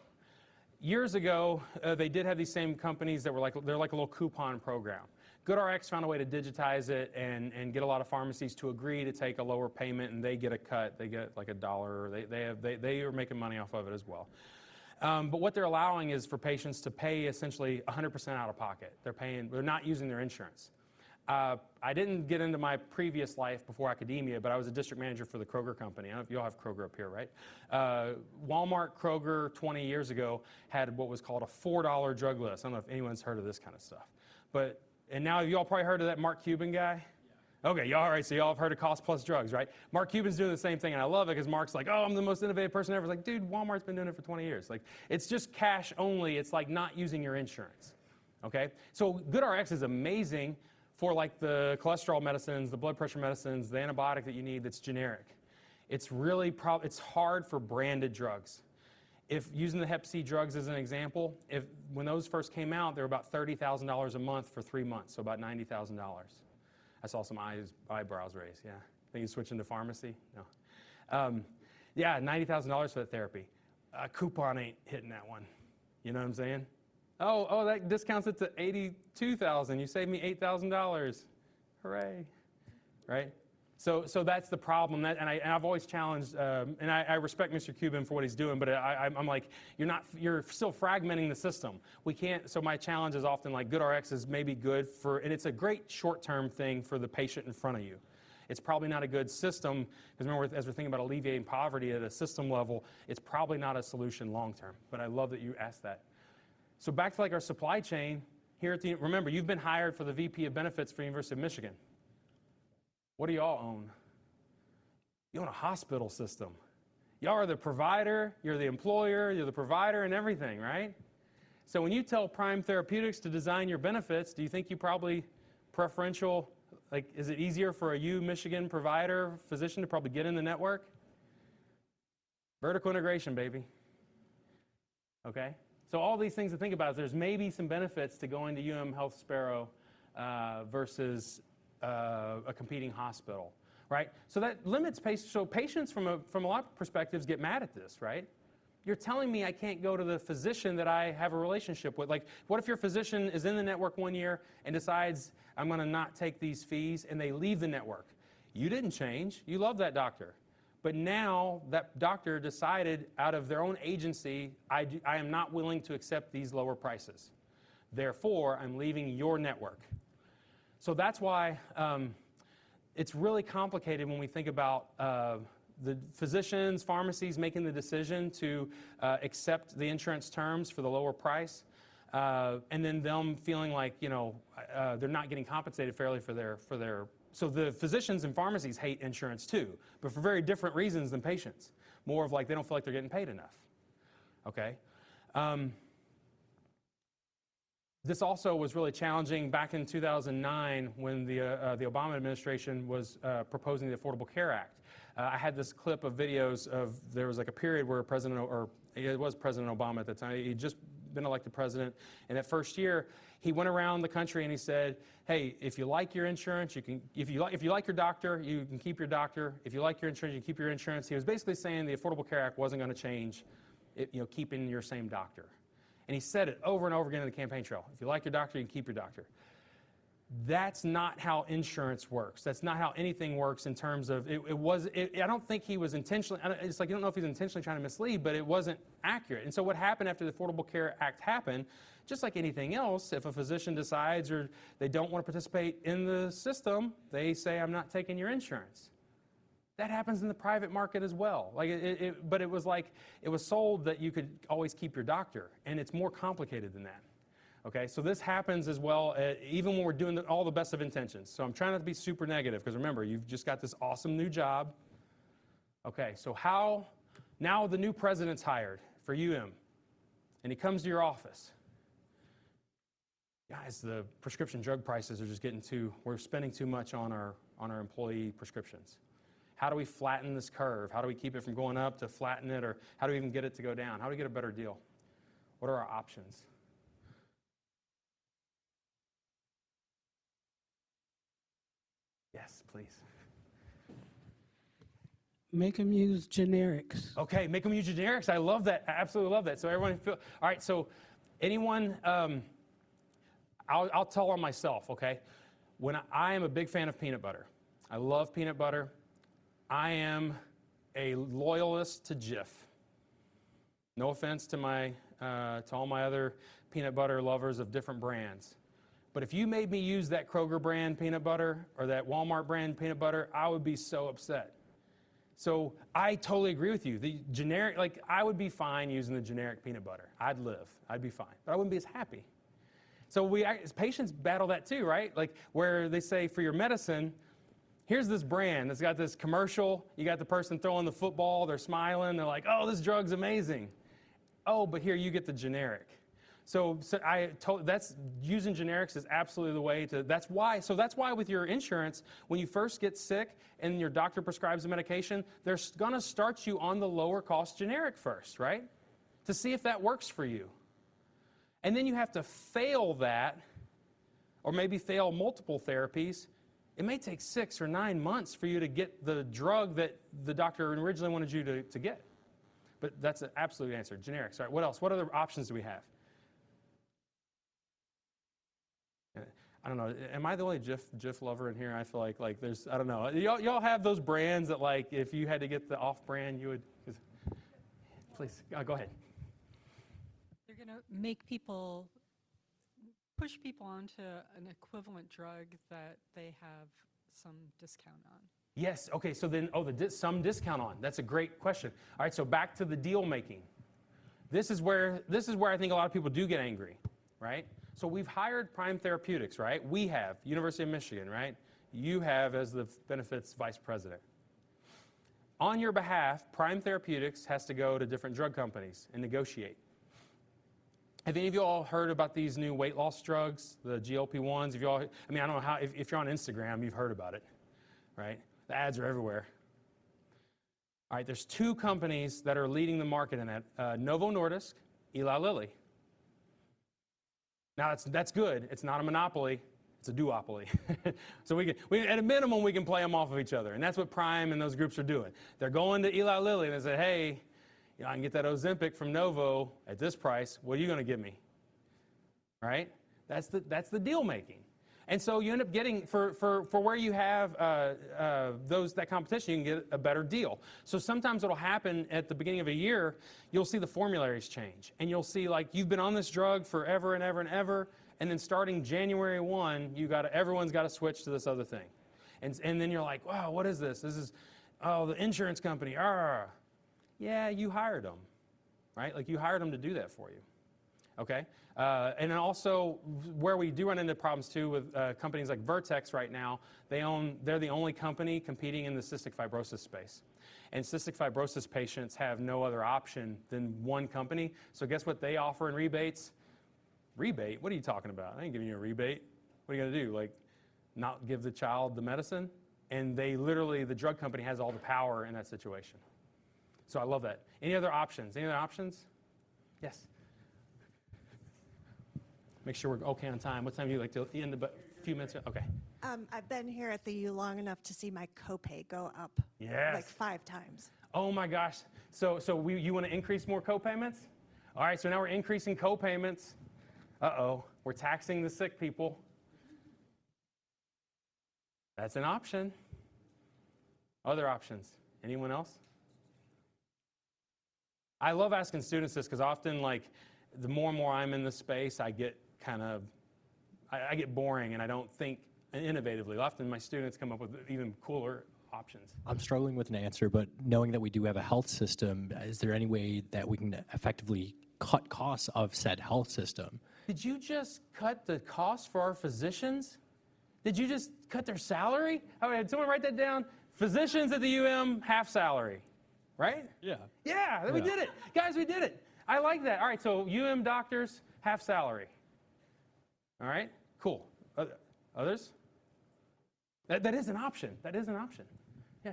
years ago, they did have these same companies that were they're like a little coupon program. GoodRx found a way to digitize it and get a lot of pharmacies to agree to take a lower payment, and they get a cut. They get like $1. They are making money off of it as well. But what they're allowing is for patients to pay essentially 100% out of pocket. They're not using their insurance. I didn't get into my previous life before academia, but I was a district manager for the Kroger company. I don't know if you all have Kroger up here, right? Walmart, Kroger 20 years ago had what was called a $4 drug list. I don't know if anyone's heard of this kind of stuff. And now you all probably heard of that Mark Cuban guy? Yeah. Okay, all right, so y'all have heard of cost plus drugs, right? Mark Cuban's doing the same thing, and I love it because Mark's like, oh, I'm the most innovative person ever. It's like, dude, Walmart's been doing it for 20 years. Like, it's just cash only. It's like not using your insurance, okay? So GoodRx is amazing for like the cholesterol medicines, the blood pressure medicines, the antibiotic that you need that's generic. It's really, it's hard for branded drugs. If using the Hep C drugs as an example, when those first came out, they were about $30,000 a month for 3 months, so about $90,000. I saw some eyebrows raised, yeah. Think you switch into pharmacy? No. Yeah, $90,000 for that therapy. Coupon ain't hitting that one. You know what I'm saying? Oh, that discounts it to $82,000. You saved me $8,000. Hooray, right? So that's the problem, and I've always challenged, and I respect Mr. Cuban for what he's doing, but I'm like, you're still fragmenting the system. We can't. So my challenge is often like GoodRx is maybe good and it's a great short-term thing for the patient in front of you. It's probably not a good system, because remember, as we're thinking about alleviating poverty at a system level, it's probably not a solution long-term. But I love that you asked that. So back to like our supply chain here remember, you've been hired for the VP of Benefits for University of Michigan. What do y'all own? You own a hospital system. Y'all are the provider, you're the employer, you're the provider and everything, right? So when you tell Prime Therapeutics to design your benefits, do you think you probably preferential, like is it easier for a Michigan provider, physician to probably get in the network? Vertical integration, baby. Okay? So all these things to think about is there's maybe some benefits to going to Health Sparrow versus a competing hospital, right? So that limits patients. So patients from a lot of perspectives get mad at this, right? You're telling me I can't go to the physician that I have a relationship with. Like, what if your physician is in the network 1 year and decides I'm going to not take these fees, and they leave the network? You didn't change. You love that doctor. But now that doctor decided out of their own agency, I am not willing to accept these lower prices. Therefore, I'm leaving your network. So that's why it's really complicated when we think about the physicians, pharmacies making the decision to accept the insurance terms for the lower price, and then them feeling like they're not getting compensated fairly for their So the physicians and pharmacies hate insurance too, but for very different reasons than patients. More of like they don't feel like they're getting paid enough. Okay. This also was really challenging back in 2009 when the Obama administration was proposing the Affordable Care Act. I had this clip of videos of, there was like a period where it was President Obama at the time. He'd just been elected president, and that first year, he went around the country and he said, hey, if you like your insurance, you can, if you like your doctor, you can keep your doctor. If you like your insurance, you can keep your insurance. He was basically saying the Affordable Care Act wasn't going to change, keeping your same doctor. And he said it over and over again in the campaign trail. If you like your doctor, you can keep your doctor. That's not how insurance works. That's not how anything works in terms of, I don't think he was intentionally, it's like you don't know if he's intentionally trying to mislead, but it wasn't accurate. And so what happened after the Affordable Care Act happened, just like anything else, if a physician decides or they don't want to participate in the system, they say, I'm not taking your insurance. That happens in the private market as well. But it was like, it was sold that you could always keep your doctor, and it's more complicated than that. Okay, so this happens as well, even when we're doing all the best of intentions. So I'm trying not to be super negative, because remember, you've just got this awesome new job. Okay, so now the new president's hired for UM, and he comes to your office. Guys, the prescription drug prices are just we're spending too much on our employee prescriptions. How do we flatten this curve? How do we keep it from going up to flatten it, or how do we even get it to go down? How do we get a better deal? What are our options? Yes, please. Make them use generics. Okay, make them use generics. I love that. I absolutely love that. So everyone all right, so anyone, I'll tell on myself, okay? When I am a big fan of peanut butter. I love peanut butter. I am a loyalist to Jif. No offense to all my other peanut butter lovers of different brands. But if you made me use that Kroger brand peanut butter or that Walmart brand peanut butter, I would be so upset. So I totally agree with you. The generic, I would be fine using the generic peanut butter. I'd be fine, but I wouldn't be as happy. So as patients battle that too, right? Where they say for your medicine, here's this brand that's got this commercial. You got the person throwing the football. They're smiling. They're like, oh, this drug's amazing. Oh, but here you get the generic. So that's using generics is absolutely the way to. That's why with your insurance, when you first get sick and your doctor prescribes a medication, they're going to start you on the lower cost generic first, right? To see if that works for you. And then you have to fail that, or maybe fail multiple therapies. It may take 6 or 9 months for you to get the drug that the doctor originally wanted you to get. But that's an absolute answer. Generics. All right, what else? What other options do we have? I don't know. Am I the only Jif lover in here? I feel like there's, I don't know. Y'all have those brands that if you had to get the off-brand, you would. Please, go ahead. They're going to make people, push people onto an equivalent drug that they have some discount on. Yes. Okay. So then, some discount on. That's a great question. All right. So back to the deal making. This is where I think a lot of people do get angry, right? So we've hired Prime Therapeutics, right? We have, University of Michigan, right? You have as the benefits vice president. On your behalf, Prime Therapeutics has to go to different drug companies and negotiate. Have any of you all heard about these new weight loss drugs, the GLP-1s? I don't know how, if you're on Instagram, you've heard about it, right? The ads are everywhere. All right, there's 2 companies that are leading the market in that, Novo Nordisk, Eli Lilly. Now, that's good. It's not a monopoly. It's a duopoly. So at a minimum, we can play them off of each other. And that's what Prime and those groups are doing. They're going to Eli Lilly and they say, hey, I can get that Ozempic from Novo at this price. What are you going to give me? Right? That's the deal making. And so you end up getting, for where you have that competition, you can get a better deal. So sometimes what'll happen at the beginning of a year, you'll see the formularies change. And you'll see you've been on this drug forever and ever and ever, and then starting January 1, everyone's got to switch to this other thing. And then you're like, wow, what is this? This is, the insurance company. Yeah, you hired them, right? You hired them to do that for you. Okay, and then also where we do run into problems too with companies like Vertex right now, they're the only company competing in the cystic fibrosis space. And cystic fibrosis patients have no other option than one company. So guess what they offer in rebates? Rebate? What are you talking about? I ain't giving you a rebate. What are you gonna do? Like, not give the child the medicine? And they literally, the drug company has all the power in that situation. So I love that. Any other options? Any other options? Yes. Make sure we're okay on time. What time do you like to end? A few minutes? Okay. I've been here at the U long enough to see my copay go up Yes. like 5 times. Oh my gosh. So you want to increase more copayments? All right, so now we're increasing copayments. Uh-oh, we're taxing the sick people. That's an option. Other options? Anyone else? I love asking students this because often, like, the more and more I'm in this space, I get I get boring and I don't think innovatively. Often my students come up with even cooler options. I'm struggling with an answer, but knowing that we do have a health system, is there any way that we can effectively cut costs of said health system? Did you just cut the cost for our physicians? Did you just cut their salary? All right, someone write that down. Physicians at the UM, half salary, right? Yeah. Yeah, we did it. Guys, we did it. I like that. All right, so UM doctors, half salary. All right, cool. Others? That is an option. That is an option. Yeah.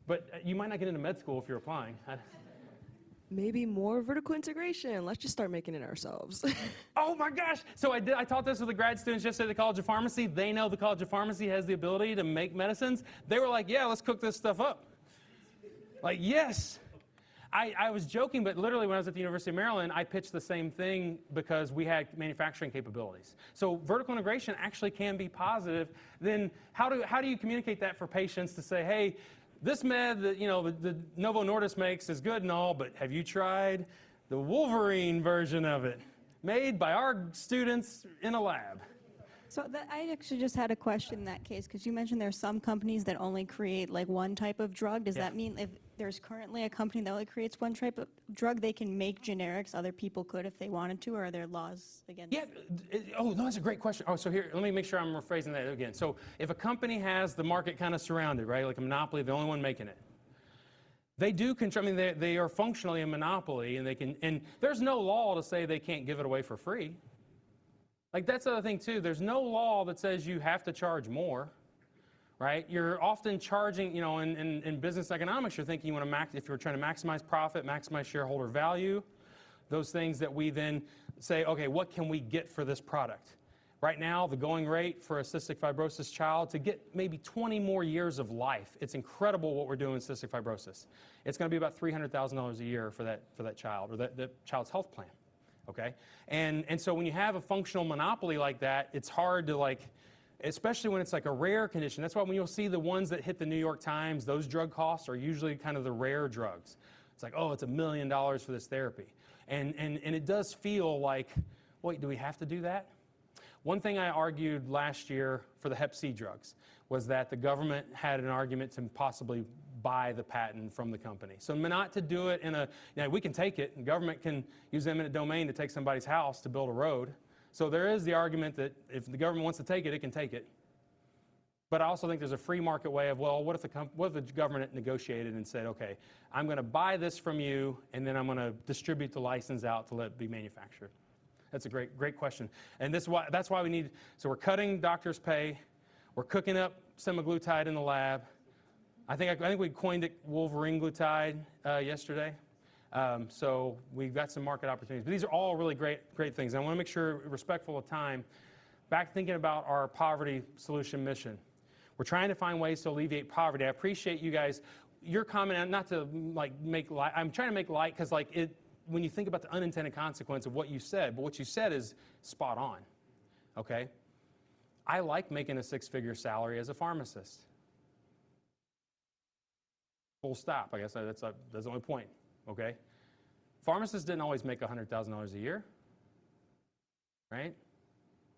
But you might not get into med school if you're applying. Maybe more vertical integration. Let's just start making it ourselves. Oh my gosh! So I taught this with the grad students yesterday at the College of Pharmacy. They know the College of Pharmacy has the ability to make medicines. They were like, yeah, let's cook this stuff up. Like, yes. I was joking, but literally when I was at the University of Maryland, I pitched the same thing because we had manufacturing capabilities. So vertical integration actually can be positive. Then how do you communicate that for patients to say, hey, this med that the Novo Nordisk makes is good and all, but have you tried the Wolverine version of it, made by our students in a lab? So I actually just had a question in that case, because you mentioned there's some companies that only create like one type of drug. Does that mean if there's currently a company that only creates one type of drug, they can make generics, other people could if they wanted to, or are there laws against? Yeah, oh, no, that's a great question. Oh, so here, let me make sure I'm rephrasing that again. So if a company has the market kind of surrounded, right, like a monopoly, the only one making it, they do control, I mean, they are functionally a monopoly, and and there's no law to say they can't give it away for free. Like, that's the other thing, too. There's no law that says you have to charge more, right? You're often charging, in business economics, you're thinking you want to if you're trying to maximize profit, maximize shareholder value, those things that we then say, okay, what can we get for this product? Right now, the going rate for a cystic fibrosis child to get maybe 20 more years of life. It's incredible what we're doing with cystic fibrosis. It's going to be about $300,000 a year for that child, or the child's health plan. Okay, and so when you have a functional monopoly like that, it's hard to especially when it's like a rare condition. That's why when you'll see the ones that hit the New York Times, those drug costs are usually kind of the rare drugs. It's like, oh, it's $1 million for this therapy, and it does feel like, wait, do we have to do that? One thing I argued last year for the Hep C drugs was that the government had an argument to possibly buy the patent from the company. So not to do it in we can take it, and government can use eminent domain to take somebody's house to build a road. So there is the argument that if the government wants to take it, it can take it. But I also think there's a free market way of, well, what if the government negotiated and said, okay, I'm going to buy this from you, and then I'm going to distribute the license out to let it be manufactured? That's a great question. And that's why we need, so we're cutting doctors' pay, we're cooking up semaglutide in the lab. I think we coined it Wolverine glutide yesterday. So we've got some market opportunities. But these are all really great things. I want to make sure, respectful of time, back thinking about our poverty solution mission. We're trying to find ways to alleviate poverty. I appreciate you guys, your comment, not to make light, I'm trying to make light because when you think about the unintended consequence of what you said, but what you said is spot on, okay? I like making a 6-figure salary as a pharmacist. Full stop. I guess that's the only point, okay? Pharmacists didn't always make $100,000 a year, right?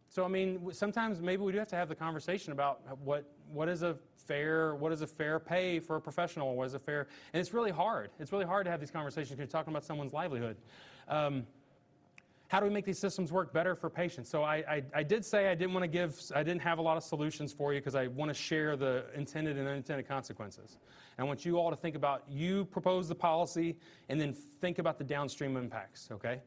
So, I mean, sometimes maybe we do have to have the conversation about what is a fair pay for a professional, what is a fair, and it's really hard. It's really hard to have these conversations because you're talking about someone's livelihood. How do we make these systems work better for patients? So I did say I didn't have a lot of solutions for you because I want to share the intended and unintended consequences. And I want you all to think about, you propose the policy and then think about the downstream impacts, okay?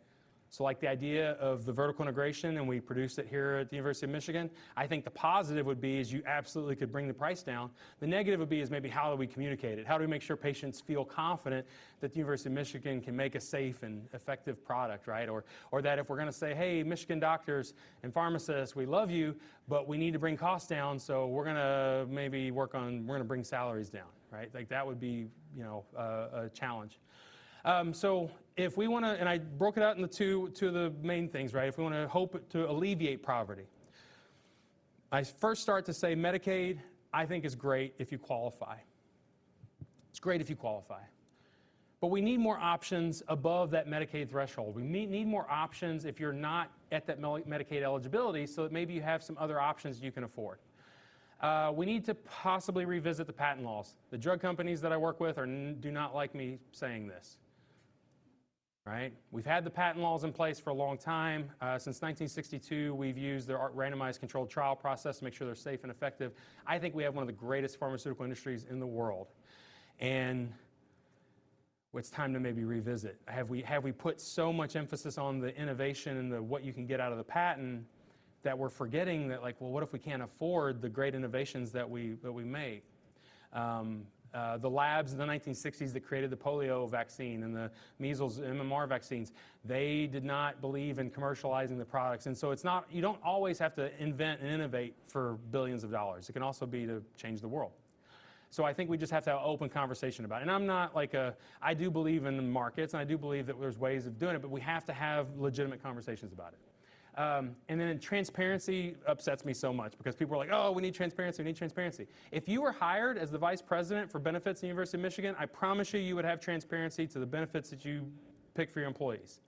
So like the idea of the vertical integration, and we produced it here at the University of Michigan, I think the positive would be is you absolutely could bring the price down. The negative would be is maybe how do we communicate it? How do we make sure patients feel confident that the University of Michigan can make a safe and effective product, right? Or that if we're going to say, hey, Michigan doctors and pharmacists, we love you, but we need to bring costs down, so we're going to maybe we're going to bring salaries down, right? Like that would be, a challenge. So if we want to, and I broke it out into two of the main things, right? If we want to hope to alleviate poverty, I first start to say Medicaid, I think is great if you qualify. It's great if you qualify. But we need more options above that Medicaid threshold. We need more options if you're not at that Medicaid eligibility, so that maybe you have some other options you can afford. We need to possibly revisit the patent laws. The drug companies that I work with do not like me saying this. Right? We've had the patent laws in place for a long time. Since 1962, we've used the randomized controlled trial process to make sure they're safe and effective. I think we have one of the greatest pharmaceutical industries in the world. And it's time to maybe revisit. Have we put so much emphasis on the innovation and what you can get out of the patent that we're forgetting that, like, well, what if we can't afford the great innovations that we make? The labs in the 1960s that created the polio vaccine and the measles MMR vaccines, they did not believe in commercializing the products. And so you don't always have to invent and innovate for billions of dollars. It can also be to change the world. So I think we just have to have an open conversation about it. And I'm not I do believe in the markets, and I do believe that there's ways of doing it, but we have to have legitimate conversations about it. And then transparency upsets me so much because people are like, oh, we need transparency, we need transparency. If you were hired as the vice president for benefits at the University of Michigan, I promise you would have transparency to the benefits that you pick for your employees.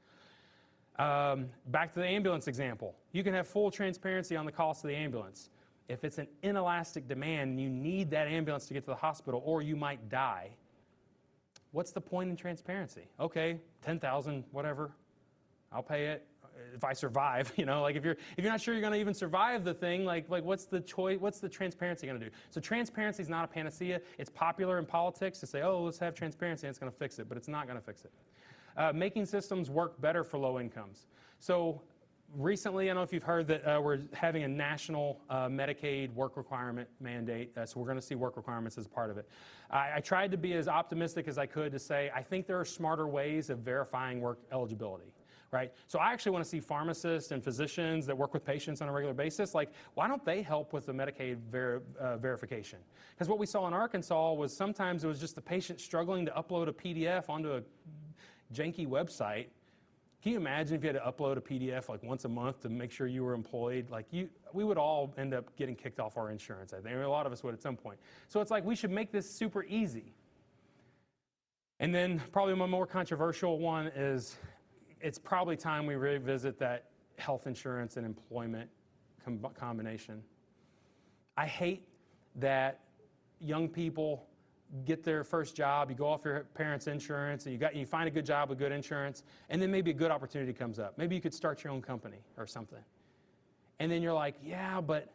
Back to the ambulance example. You can have full transparency on the cost of the ambulance. If it's an inelastic demand and you need that ambulance to get to the hospital or you might die, what's the point in transparency? Okay, $10,000, whatever, I'll pay it. If I survive, like if you're not sure you're going to even survive the thing, like what's the transparency going to do? So transparency is not a panacea. It's popular in politics to say, oh, let's have transparency and it's going to fix it, but it's not going to fix it. Making systems work better for low incomes. So recently, I don't know if you've heard that we're having a national Medicaid work requirement mandate, so we're going to see work requirements as part of it. I tried to be as optimistic as I could to say I think there are smarter ways of verifying work eligibility. Right? So I actually want to see pharmacists and physicians that work with patients on a regular basis, like, why don't they help with the Medicaid verification? Because what we saw in Arkansas was sometimes it was just the patient struggling to upload a PDF onto a janky website. Can you imagine if you had to upload a PDF like once a month to make sure you were employed? We would all end up getting kicked off our insurance, I think. A lot of us would at some point. So it's like we should make this super easy. And then probably my more controversial one is, it's probably time we revisit that health insurance and employment combination. I hate that young people get their first job, you go off your parents' insurance, and you find a good job with good insurance, and then maybe a good opportunity comes up. Maybe you could start your own company or something. And then you're like, yeah, but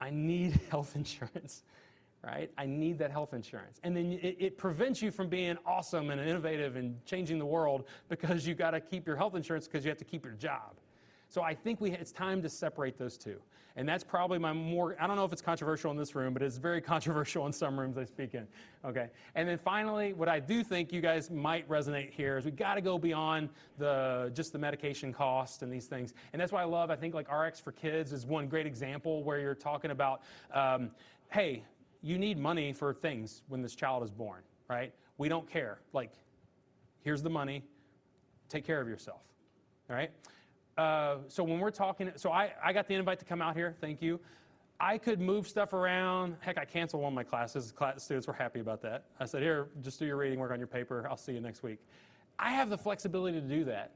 I need health insurance. Right? I need that health insurance. And then it prevents you from being awesome and innovative and changing the world because you got to keep your health insurance because you have to keep your job. So I think it's time to separate those two. And that's probably I don't know if it's controversial in this room, but it's very controversial in some rooms I speak in. Okay. And then finally, what I do think you guys might resonate here is we got to go beyond just the medication cost and these things. And that's why I think like RX for Kids is one great example where you're talking about, hey, you need money for things when this child is born, right? We don't care. Like, here's the money. Take care of yourself, all right? So when we're talking, so I got the invite to come out here. Thank you. I could move stuff around. Heck, I canceled one of my classes. Students were happy about that. I said, here, just do your reading work on your paper. I'll see you next week. I have the flexibility to do that.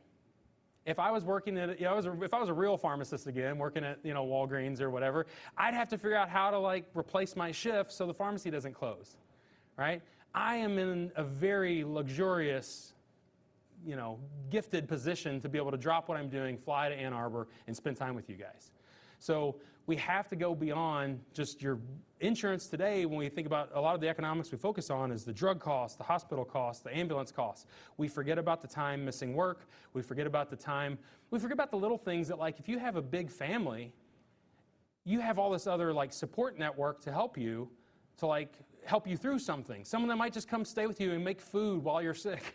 If I was working at, if I was a real pharmacist again, working at, Walgreens or whatever, I'd have to figure out how to replace my shift so the pharmacy doesn't close, right? I am in a very luxurious gifted position to be able to drop what I'm doing, fly to Ann Arbor, and spend time with you guys. So we have to go beyond just your insurance today. When we think about a lot of the economics we focus on is the drug costs, the hospital costs, the ambulance costs. We forget about the time missing work. We forget about the little things that, like, if you have a big family, you have all this other like support network to help you through something. Someone that might just come stay with you and make food while you're sick.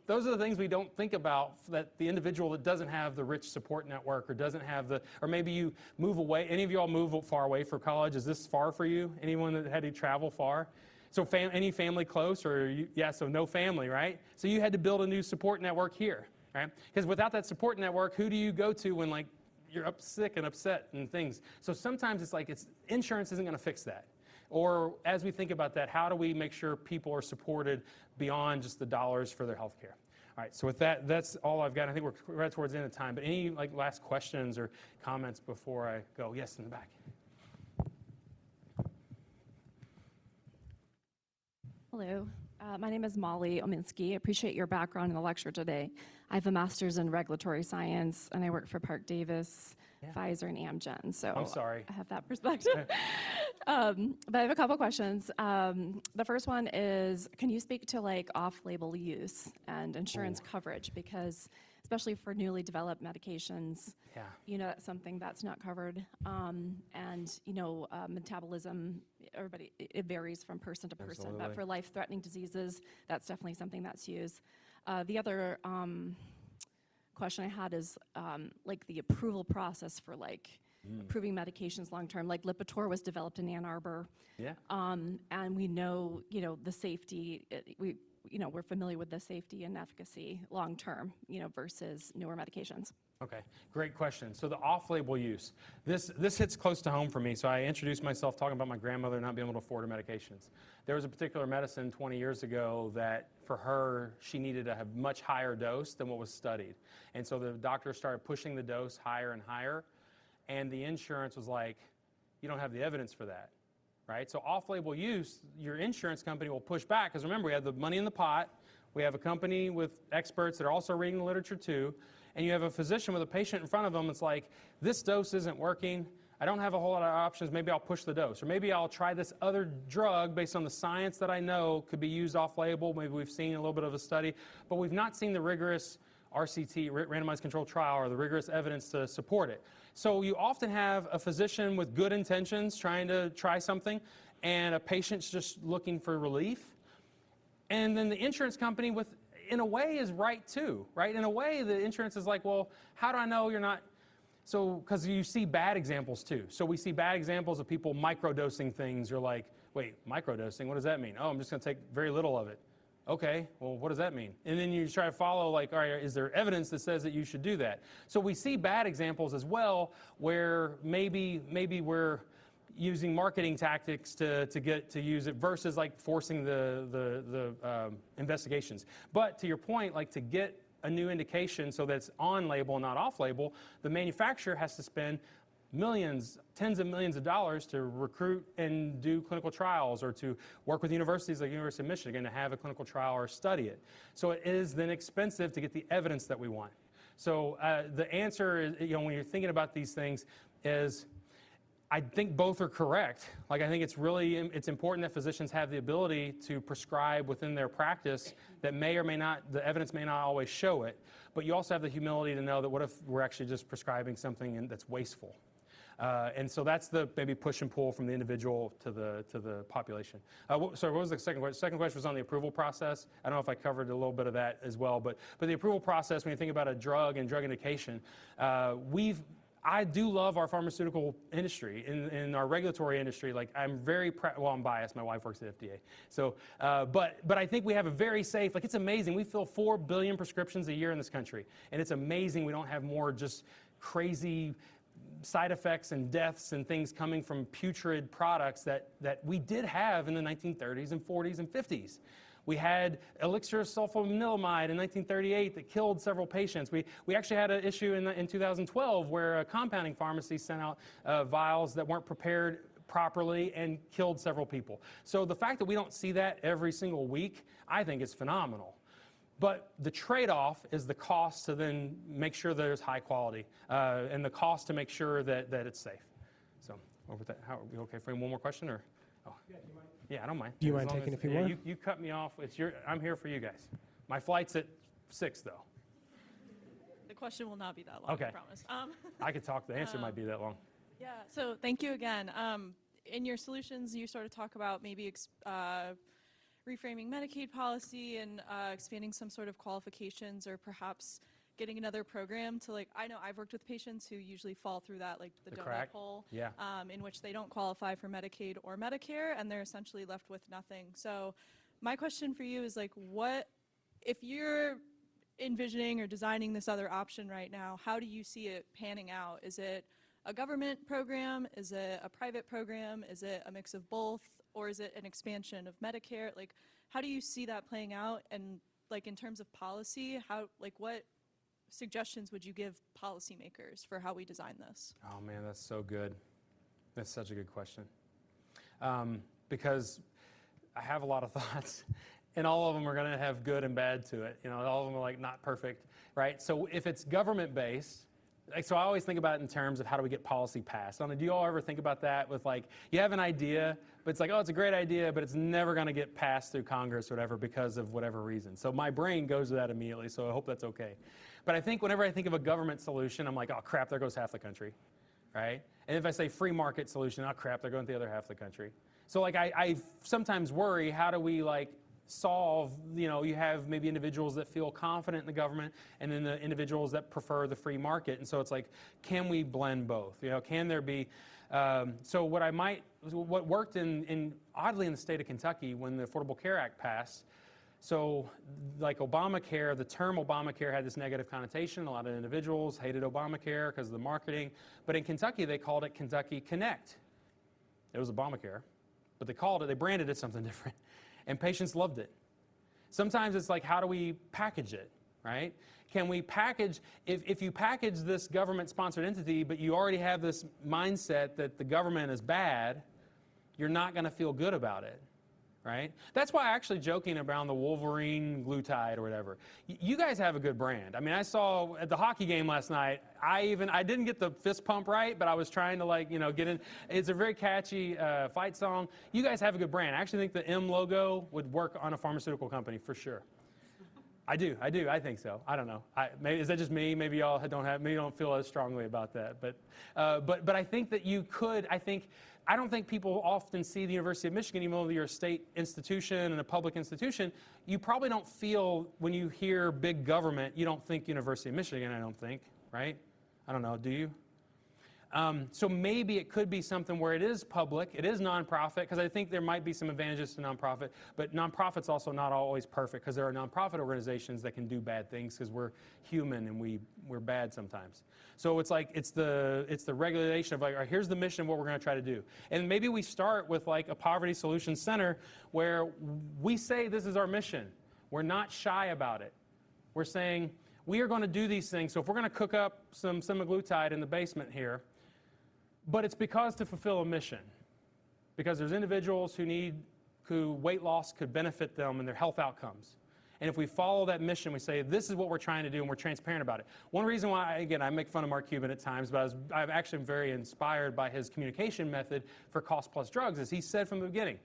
Those are the things we don't think about, that the individual that doesn't have the rich support network or doesn't have or maybe you move away. Any of you all move far away for college? Is this far for you? Anyone that had to travel far? So any family close so no family, right? So you had to build a new support network here, right? Because without that support network, who do you go to when like you're sick and upset and things? So sometimes it's like insurance isn't going to fix that. Or as we think about that, how do we make sure people are supported beyond just the dollars for their health care? All right, so with that, that's all I've got. I think we're right towards the end of time. But any last questions or comments before I go? Yes, in the back. Hello, my name is Molly Ominski. I appreciate your background in the lecture today. I have a master's in regulatory science, and I work for Park Davis, Pfizer, and Amgen. So I'm sorry. I have that perspective. But I have a couple questions. The first one is, can you speak to off-label use and insurance coverage? Because especially for newly developed medications, that's something that's not covered. Metabolism, it varies from person to person. Absolutely. But for life-threatening diseases, that's definitely something that's used. The other question I had is the approval process for approving medications long-term. Like Lipitor was developed in Ann Arbor. Yeah. And we know, the safety, we're familiar with the safety and efficacy long-term, versus newer medications. Okay, great question. So the off-label use, this hits close to home for me. So I introduced myself talking about my grandmother not being able to afford her medications. There was a particular medicine 20 years ago that for her, she needed to have much higher dose than what was studied. And so the doctor started pushing the dose higher and higher. And the insurance was like, you don't have the evidence for that, right? So off-label use, your insurance company will push back. Because remember, we have the money in the pot. We have a company with experts that are also reading the literature too. And you have a physician with a patient in front of them. It's like, this dose isn't working. I don't have a whole lot of options. Maybe I'll push the dose. Or maybe I'll try this other drug based on the science that I know could be used off-label. Maybe we've seen a little bit of a study. But we've not seen the rigorous RCT, randomized controlled trial, or the rigorous evidence to support it. So you often have a physician with good intentions trying to try something, and a patient's just looking for relief. And then the insurance company, in a way, is right too, right? In a way, the insurance is like, well, how do I know you're not? So, because you see bad examples too. So we see bad examples of people microdosing things. You're like, wait, microdosing, what does that mean? Oh, I'm just going to take very little of it. Okay, well, what does that mean? And then you try to follow, all right, is there evidence that says that you should do that? So we see bad examples as well, where maybe we're using marketing tactics to get to use it versus forcing the investigations. But to your point, to get a new indication so that it's on label, not off label, the manufacturer has to spend millions, tens of millions of dollars to recruit and do clinical trials, or to work with universities like University of Michigan to have a clinical trial or study it. So it is then expensive to get the evidence that we want. So the answer is, when you're thinking about these things, is I think both are correct. I think it's important that physicians have the ability to prescribe within their practice that may or may not, the evidence may not always show it, but you also have the humility to know that what if we're actually just prescribing something that's wasteful? And so that's the maybe push and pull from the individual to the population. Sorry, what was the second question? Second question was on the approval process. I don't know if I covered a little bit of that as well, but the approval process, when you think about a drug and drug indication, I do love our pharmaceutical industry, in our regulatory industry. I'm very I'm biased. My wife works at FDA. So, but I think we have a very safe. It's amazing. We fill 4 billion prescriptions a year in this country, and it's amazing we don't have more just crazy side effects and deaths and things coming from putrid products that we did have in the 1930s and 40s and 50s. We had elixir sulfonilamide in 1938 that killed several patients. We actually had an issue in 2012 where a compounding pharmacy sent out vials that weren't prepared properly and killed several people. So the fact that we don't see that every single week, I think is phenomenal. But the trade-off is the cost to then make sure there's high quality and the cost to make sure that it's safe. So over that, how are we okay for one more question or? Oh. Yeah, I don't mind. Do you As mind long taking as- a few yeah, more? You cut me off. I'm here for you guys. My flight's at 6 though. The question will not be that long, Okay. I promise. I could talk. The answer might be that long. Yeah, so thank you again. In your solutions, you sort of talk about maybe reframing Medicaid policy and expanding some sort of qualifications, or perhaps getting another program to, like, I know I've worked with patients who usually fall through that, like the donut crack? hole, Yeah. in which they don't qualify for Medicaid or Medicare, and they're essentially left with nothing. So my question for you is, like, what, if you're envisioning or designing this other option right now, how do you see it panning out? Is it a government program? Is it a private program? Is it a mix of both? Or is it an expansion of Medicare? Like, how do you see that playing out? And, like, in terms of policy, what suggestions would you give policymakers for how we design this? Oh man, that's so good. That's such a good question. Because I have a lot of thoughts, and all of them are going to have good and bad to it. You know, all of them are like not perfect, right? So if it's government-based, so I always think about it in terms of how do we get policy passed. Do you all ever think about that with, like, you have an idea, but it's like, oh, it's a great idea, but it's never going to get passed through Congress or whatever because of whatever reason. So my brain goes to that immediately, so I hope that's okay. But I think whenever I think of a government solution, I'm like, oh crap, there goes half the country, right? And if I say free market solution, oh crap, they're going to the other half of the country. So like I sometimes worry, how do we like solve, you know, you have maybe individuals that feel confident in the government and then the individuals that prefer the free market. And so it's like, can we blend both? You know, can there be, so what worked oddly in the state of Kentucky when the Affordable Care Act passed, so like Obamacare, the term Obamacare had this negative connotation. A lot of individuals hated Obamacare because of the marketing. But in Kentucky, they called it Kentucky Connect. It was Obamacare, but they branded it something different. And patients loved it. Sometimes it's like, how do we package it, right? Can we package, if you package this government-sponsored entity, but you already have this mindset that the government is bad, you're not going to feel good about it, right? That's why actually joking around the Wolverine glutide or whatever. You guys have a good brand. I mean, I saw at the hockey game last night, I didn't get the fist pump right, but I was trying to, like, you know, get in. It's a very catchy fight song. You guys have a good brand. I actually think the M logo would work on a pharmaceutical company for sure. I do. I think so. I don't know. Maybe, is that just me? Maybe y'all don't feel as strongly about that. But I think that you could. I don't think people often see the University of Michigan, even though you're a state institution and a public institution, you probably don't feel, when you hear big government, you don't think University of Michigan, I don't think, right? I don't know, do you? So maybe it could be something where it is public, it is nonprofit, because I think there might be some advantages to nonprofit, but nonprofit's also not always perfect, because there are nonprofit organizations that can do bad things because we're human and we're bad sometimes. So it's like, it's the regulation of like, all right, here's the mission of what we're going to try to do. And maybe we start with like a poverty solutions center where we say this is our mission. We're not shy about it. We're saying we are going to do these things. So if we're going to cook up some semaglutide in the basement here, but it's because to fulfill a mission. Because there's individuals who weight loss could benefit them and their health outcomes. And if we follow that mission, we say, this is what we're trying to do, and we're transparent about it. One reason why, again, I make fun of Mark Cuban at times, but I'm actually very inspired by his communication method for cost plus drugs, is he said from the beginning,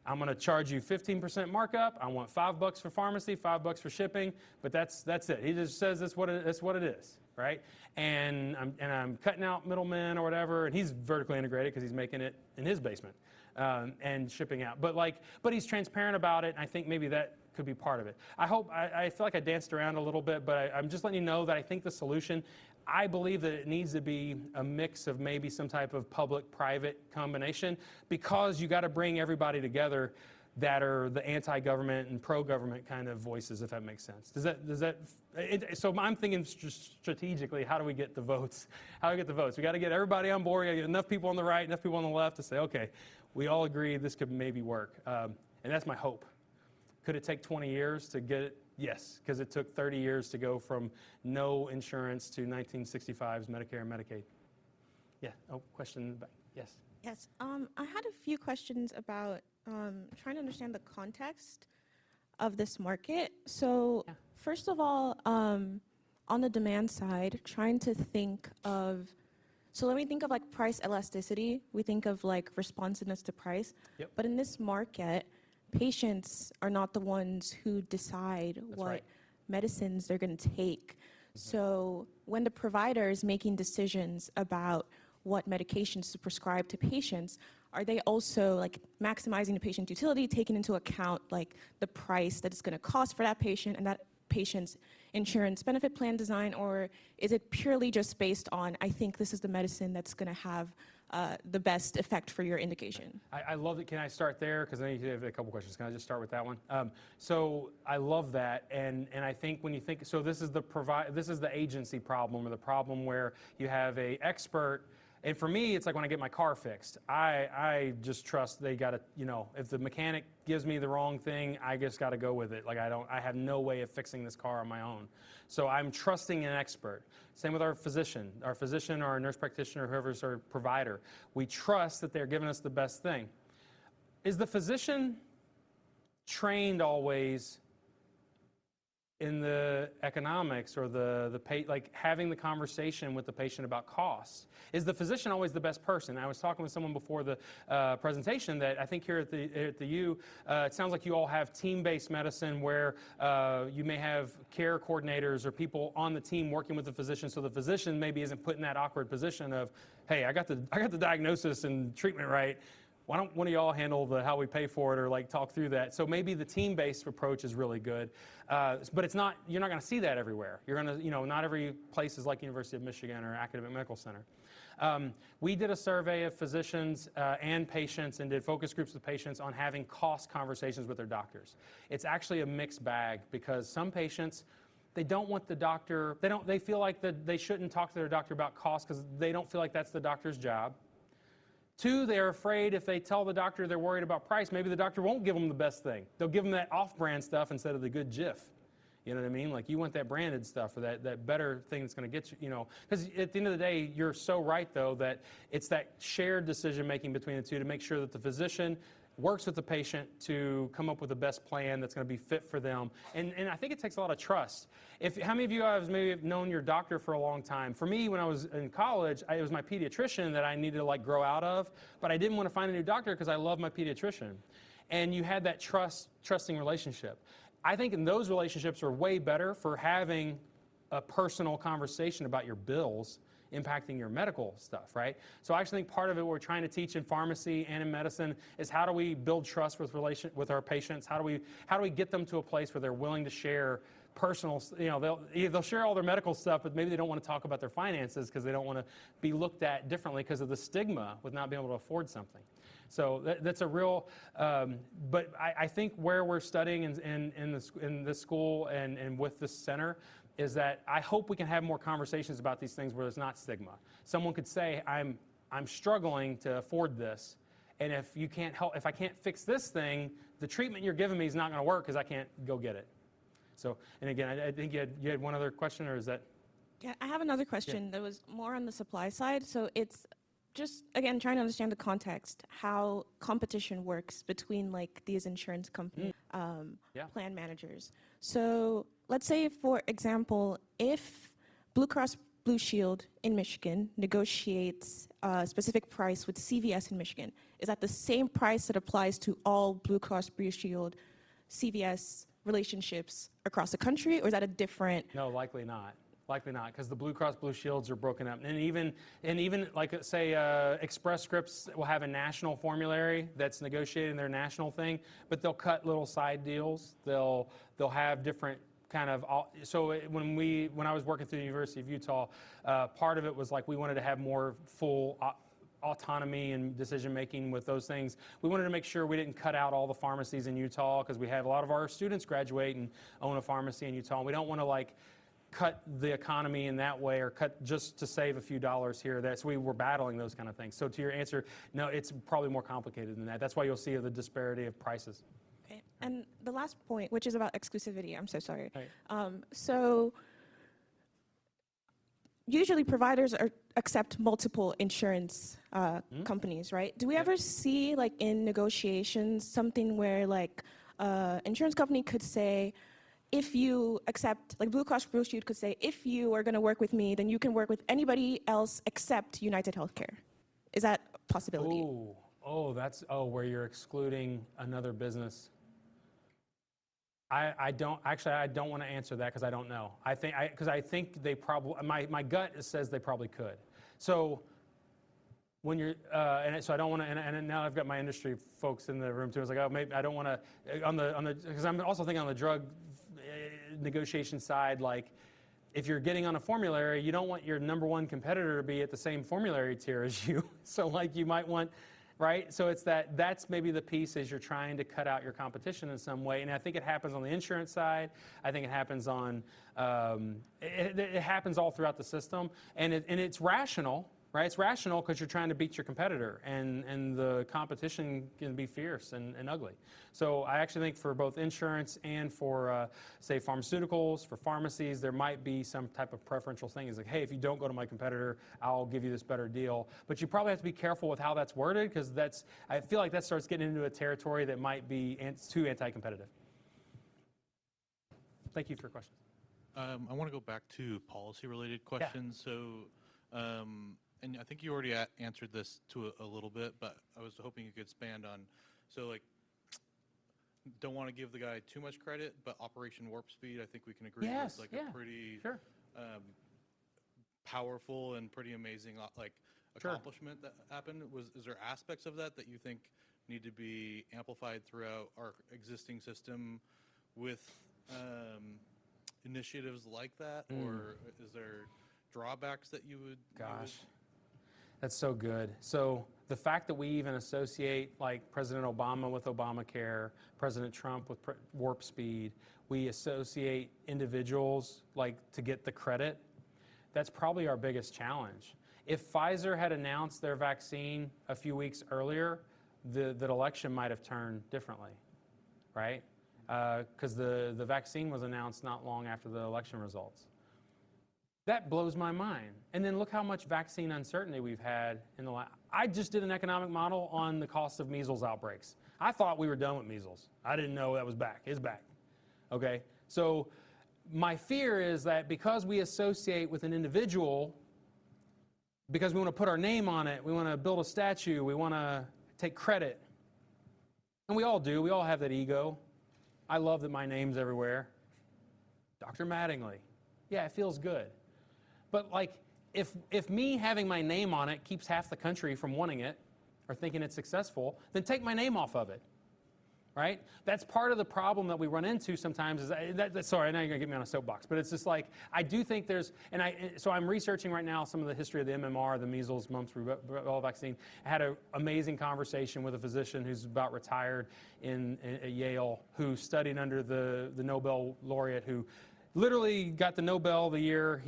I'm going to charge you 15% markup. I want $5 for pharmacy, $5 for shipping, but that's it. He just says that's what it is, right? And I'm cutting out middlemen or whatever, and he's vertically integrated because he's making it in his basement and shipping out. But he's transparent about it, and I think maybe that could be part of it. I feel like I danced around a little bit, but I'm just letting you know that I think the solution, I believe that it needs to be a mix of maybe some type of public-private combination, because you got to bring everybody together that are the anti-government and pro-government kind of voices, if that makes sense. So I'm thinking strategically, how do we get the votes? How do we get the votes? We got to get everybody on board. We got to get enough people on the right, enough people on the left to say, okay, we all agree this could maybe work. And that's my hope. Could it take 20 years to get it? Yes, because it took 30 years to go from no insurance to 1965's Medicare and Medicaid. Yeah, question back. Yes. Yes, I had a few questions about trying to understand the context of this market. So first of all, on the demand side, trying to think of, so when we think of like price elasticity, we think of like responsiveness to price. Yep. But in this market, patients are not the ones who decide what medicines they're going to take. So when the provider is making decisions about what medications to prescribe to patients, are they also like maximizing the patient utility, taking into account like the price that it's going to cost for that patient and that patient's insurance benefit plan design, or is it purely just based on, I think this is the medicine that's going to have the best effect for your indication? I love it. Can I start there? Because I know you have a couple questions. Can I just start with that one? So I love that, and I think when you think, so this is the agency problem, or the problem where you have a expert. And for me, it's like when I get my car fixed, I just trust they got to, you know, if the mechanic gives me the wrong thing, I just got to go with it. Like I have no way of fixing this car on my own. So I'm trusting an expert. Same with our physician or our nurse practitioner, whoever's our provider. We trust that they're giving us the best thing. Is the physician trained always in the economics or like having the conversation with the patient about costs? Is the physician always the best person? I was talking with someone before the presentation that I think here at the U, it sounds like you all have team-based medicine where you may have care coordinators or people on the team working with the physician, so the physician maybe isn't put in that awkward position of, hey, I got the diagnosis and treatment right. Why don't one of y'all handle how we pay for it, or like talk through that? So maybe the team-based approach is really good, but it's not. You're not going to see that everywhere. You're going to, not every place is like University of Michigan or Academic Medical Center. We did a survey of physicians and patients, and did focus groups with patients on having cost conversations with their doctors. It's actually a mixed bag, because some patients, they don't want the doctor. They feel like they shouldn't talk to their doctor about cost because they don't feel like that's the doctor's job. Two, they're afraid if they tell the doctor they're worried about price, maybe the doctor won't give them the best thing. They'll give them that off-brand stuff instead of the good Jif. You know what I mean? Like, you want that branded stuff, or that better thing that's going to get you, because at the end of the day, you're so right, though, that it's that shared decision-making between the two to make sure that the physician works with the patient to come up with the best plan that's going to be fit for them. And I think it takes a lot of trust. How many of you guys maybe have known your doctor for a long time? For me, when I was in college, it was my pediatrician that I needed to like grow out of, but I didn't want to find a new doctor because I love my pediatrician. And you had that trusting relationship. I think in those relationships are way better for having a personal conversation about your bills impacting your medical stuff, right? So I actually think part of it we're trying to teach in pharmacy and in medicine is how do we build trust with our patients? How do we get them to a place where they're willing to share personal, they'll share all their medical stuff, but maybe they don't want to talk about their finances because they don't want to be looked at differently because of the stigma with not being able to afford something. So that's a real, but I think where we're studying in this school and with this center is that I hope we can have more conversations about these things where there's not stigma. Someone could say, I'm struggling to afford this, and if I can't fix this thing, the treatment you're giving me is not going to work because I can't go get it. So, and again, I think you had one other question, or is that? Yeah, I have another question that was more on the supply side. So it's just, again, trying to understand the context, how competition works between like these insurance company plan managers. So let's say, for example, if Blue Cross Blue Shield in Michigan negotiates a specific price with CVS in Michigan, is that the same price that applies to all Blue Cross Blue Shield CVS relationships across the country, or is that a different? No, likely not. Likely not, because the Blue Cross Blue Shields are broken up, and even like say Express Scripts will have a national formulary that's negotiating their national thing, but they'll cut little side deals. They'll have different kind of. So when I was working through the University of Utah, part of it was like we wanted to have more full autonomy and decision making with those things. We wanted to make sure we didn't cut out all the pharmacies in Utah, because we have a lot of our students graduate and own a pharmacy in Utah. And we don't want to like cut the economy in that way, or cut just to save a few dollars here or there. So we were battling those kind of things. So to your answer, no, it's probably more complicated than that. That's why you'll see the disparity of prices. Okay. And the last point, which is about exclusivity, I'm so sorry. Right. So usually providers accept multiple insurance companies, right? Do we ever see, like in negotiations, something where like insurance company could say, if you accept, like Blue Cross Blue Shield could say, if you are going to work with me, then you can work with anybody else except United Healthcare. Is that a possibility? Where you're excluding another business. I don't want to answer that because I don't know. I think they probably, my gut says they probably could. So when you're, so I don't want to, and now I've got my industry folks in the room too. I was like, oh, maybe I don't want to, because I'm also thinking on the drug negotiation side, like if you're getting on a formulary, you don't want your number one competitor to be at the same formulary tier as you. So like you might want, right? So it's that's maybe the piece is you're trying to cut out your competition in some way. And I think it happens on the insurance side. I think it happens on, it happens all throughout the system. And it's rational, right? It's rational because you're trying to beat your competitor. And the competition can be fierce and ugly. So I actually think for both insurance and for, say, pharmaceuticals, for pharmacies, there might be some type of preferential thing. It's like, hey, if you don't go to my competitor, I'll give you this better deal. But you probably have to be careful with how that's worded because I feel like that starts getting into a territory that might be too anti-competitive. Thank you for your question. I want to go back to policy-related questions. Yeah. So, and I think you already answered this to a little bit, but I was hoping you could expand on, so like, don't want to give the guy too much credit, but Operation Warp Speed, I think we can agree was like a pretty powerful and pretty amazing accomplishment that happened. Is there aspects of that you think need to be amplified throughout our existing system with initiatives like that, or is there drawbacks that you would? Gosh. That's so good. So the fact that we even associate like President Obama with Obamacare, President Trump with Warp Speed, we associate individuals like to get the credit, that's probably our biggest challenge. If Pfizer had announced their vaccine a few weeks earlier, the election might have turned differently, right? Because the vaccine was announced not long after the election results. That blows my mind. And then look how much vaccine uncertainty we've had in the last. I just did an economic model on the cost of measles outbreaks. I thought we were done with measles. I didn't know that was back. It's back. Okay? So my fear is that because we associate with an individual, because we want to put our name on it, we want to build a statue, we want to take credit. And we all do. We all have that ego. I love that my name's everywhere. Dr. Mattingly. Yeah, it feels good. But like, if me having my name on it keeps half the country from wanting it or thinking it's successful, then take my name off of it, right? That's part of the problem that we run into sometimes is sorry, I know you're gonna get me on a soapbox, but it's just like, I do think there's, so I'm researching right now some of the history of the MMR, the measles, mumps, rubella vaccine. I had an amazing conversation with a physician who's about retired at Yale, who studied under the Nobel laureate who literally got the Nobel the year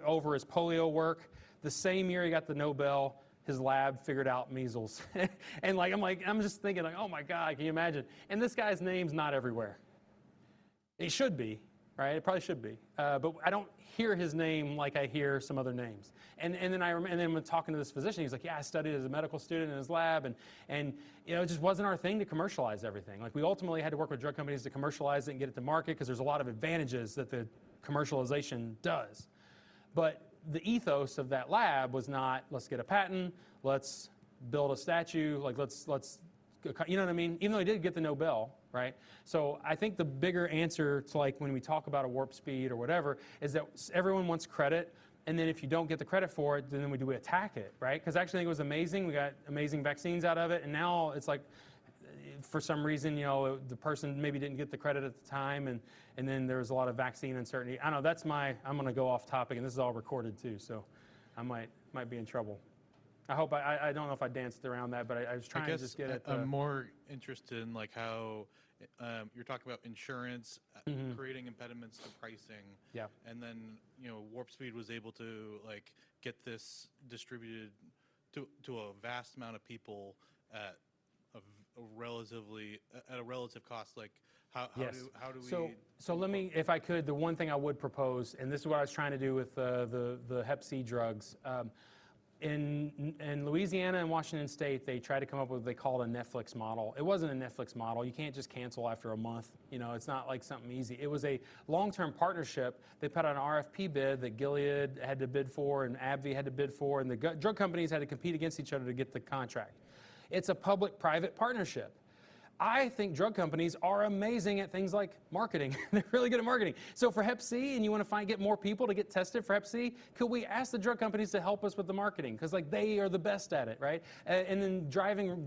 over his polio work. The same year he got the Nobel, his lab figured out measles. And I'm just thinking like, oh my God, can you imagine? And this guy's name's not everywhere. It should be, right? It probably should be. But I don't hear his name like I hear some other names. And then when talking to this physician, he's like, yeah, I studied as a medical student in his lab, and you know, it just wasn't our thing to commercialize everything. Like we ultimately had to work with drug companies to commercialize it and get it to market because there's a lot of advantages that the commercialization does. But the ethos of that lab was not, let's get a patent, let's build a statue, like let's, you know what I mean? Even though he did get the Nobel, right? So I think the bigger answer to like when we talk about a warp speed or whatever is that everyone wants credit, and then if you don't get the credit for it, then we attack it, right? Because actually I think it was amazing. We got amazing vaccines out of it, and now it's like, for some reason, you know, the person maybe didn't get the credit at the time, and then there was a lot of vaccine uncertainty. I don't know, I'm going to go off topic, and this is all recorded too, so I might be in trouble. I hope I don't know if I danced around that, but I was trying to just get it. I'm more interested in like how you're talking about insurance creating impediments to pricing. Yeah. And then, you know, Warp Speed was able to like get this distributed to a vast amount of people at a relative cost. Like how do we? So let me, if I could, the one thing I would propose, and this is what I was trying to do with the Hep C drugs. in Louisiana and Washington State, they tried to come up with what they called a Netflix model. It wasn't a Netflix model. You can't just cancel after a month. You know, it's not like something easy. It was a long-term partnership. They put out an RFP bid that Gilead had to bid for and AbbVie had to bid for, and the drug companies had to compete against each other to get the contract. It's a public-private partnership. I think drug companies are amazing at things like marketing. They're really good at marketing. So for Hep C, and you want to get more people to get tested for Hep C, could we ask the drug companies to help us with the marketing? Because like they are the best at it, right? And then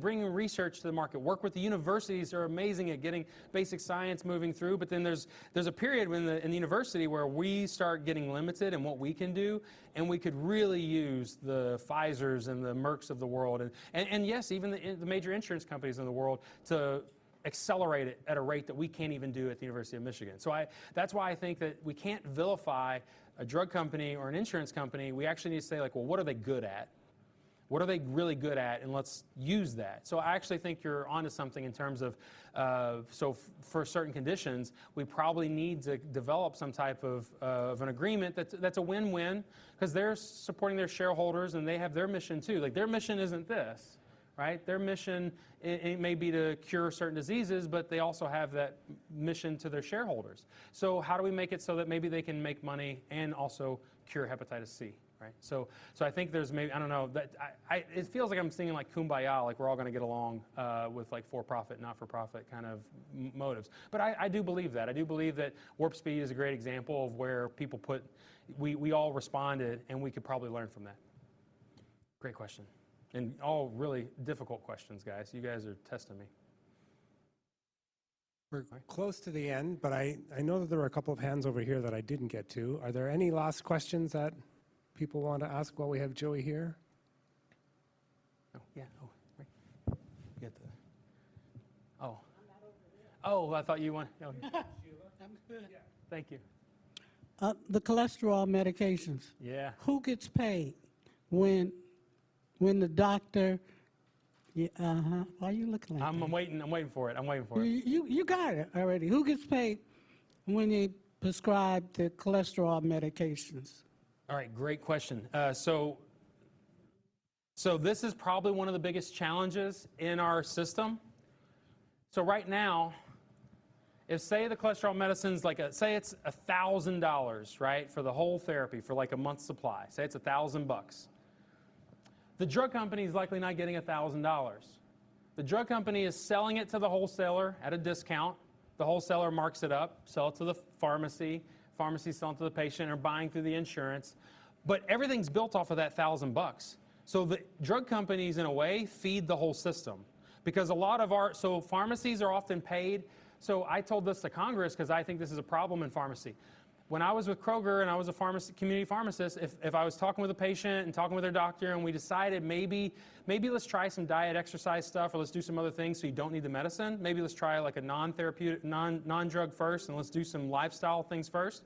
bringing research to the market. Work with the universities are amazing at getting basic science moving through. But then there's a period in the university where we start getting limited in what we can do, and we could really use the Pfizers and the Mercks of the world, and yes, even the major insurance companies in the world to accelerate it at a rate that we can't even do at the University of Michigan. So that's why I think that we can't vilify a drug company or an insurance company. We actually need to say, like, well, what are they good at? What are they really good at? And let's use that. So I actually think you're onto something in terms of, for certain conditions, we probably need to develop some type of an agreement that's a win-win, because they're supporting their shareholders and they have their mission too. Like, their mission isn't this, right? Their mission, it may be to cure certain diseases, but they also have that mission to their shareholders. So how do we make it so that maybe they can make money and also cure hepatitis C, right? So I think there's maybe, I don't know, that it feels like I'm singing like Kumbaya, like we're all going to get along with like for-profit, not-for-profit kind of motives. But I do believe that. I do believe that Warp Speed is a great example of where people we all responded, and we could probably learn from that. Great question. And all really difficult questions, guys. You guys are testing me. We're close to the end, but I know that there were a couple of hands over here that I didn't get to. Are there any last questions that people want to ask while we have Joey here? Oh, yeah. Oh, right. You get the. Oh. Oh, I thought you want. Oh, yeah. I'm good. Thank you. The cholesterol medications. Yeah. Who gets paid when the doctor? Yeah, why are you looking like I'm waiting for it. I'm waiting for it. You got it already. Who gets paid when they prescribe the cholesterol medications? All right, great question. So this is probably one of the biggest challenges in our system. So right now, if say the cholesterol medicine's like say it's $1,000, right, for the whole therapy for like a month's supply. Say it's $1,000. The drug company is likely not getting $1,000. The drug company is selling it to the wholesaler at a discount. The wholesaler marks it up, sell it to the pharmacy. Pharmacy selling to the patient, or buying through the insurance. But everything's built off of that $1,000. So the drug companies, in a way, feed the whole system. Because a lot of so pharmacies are often paid. So I told this to Congress because I think this is a problem in pharmacy. When I was with Kroger and I was a community pharmacist, if I was talking with a patient and talking with their doctor and we decided maybe let's try some diet exercise stuff, or let's do some other things so you don't need the medicine. Maybe let's try like a non-therapeutic, non-drug first, and let's do some lifestyle things first.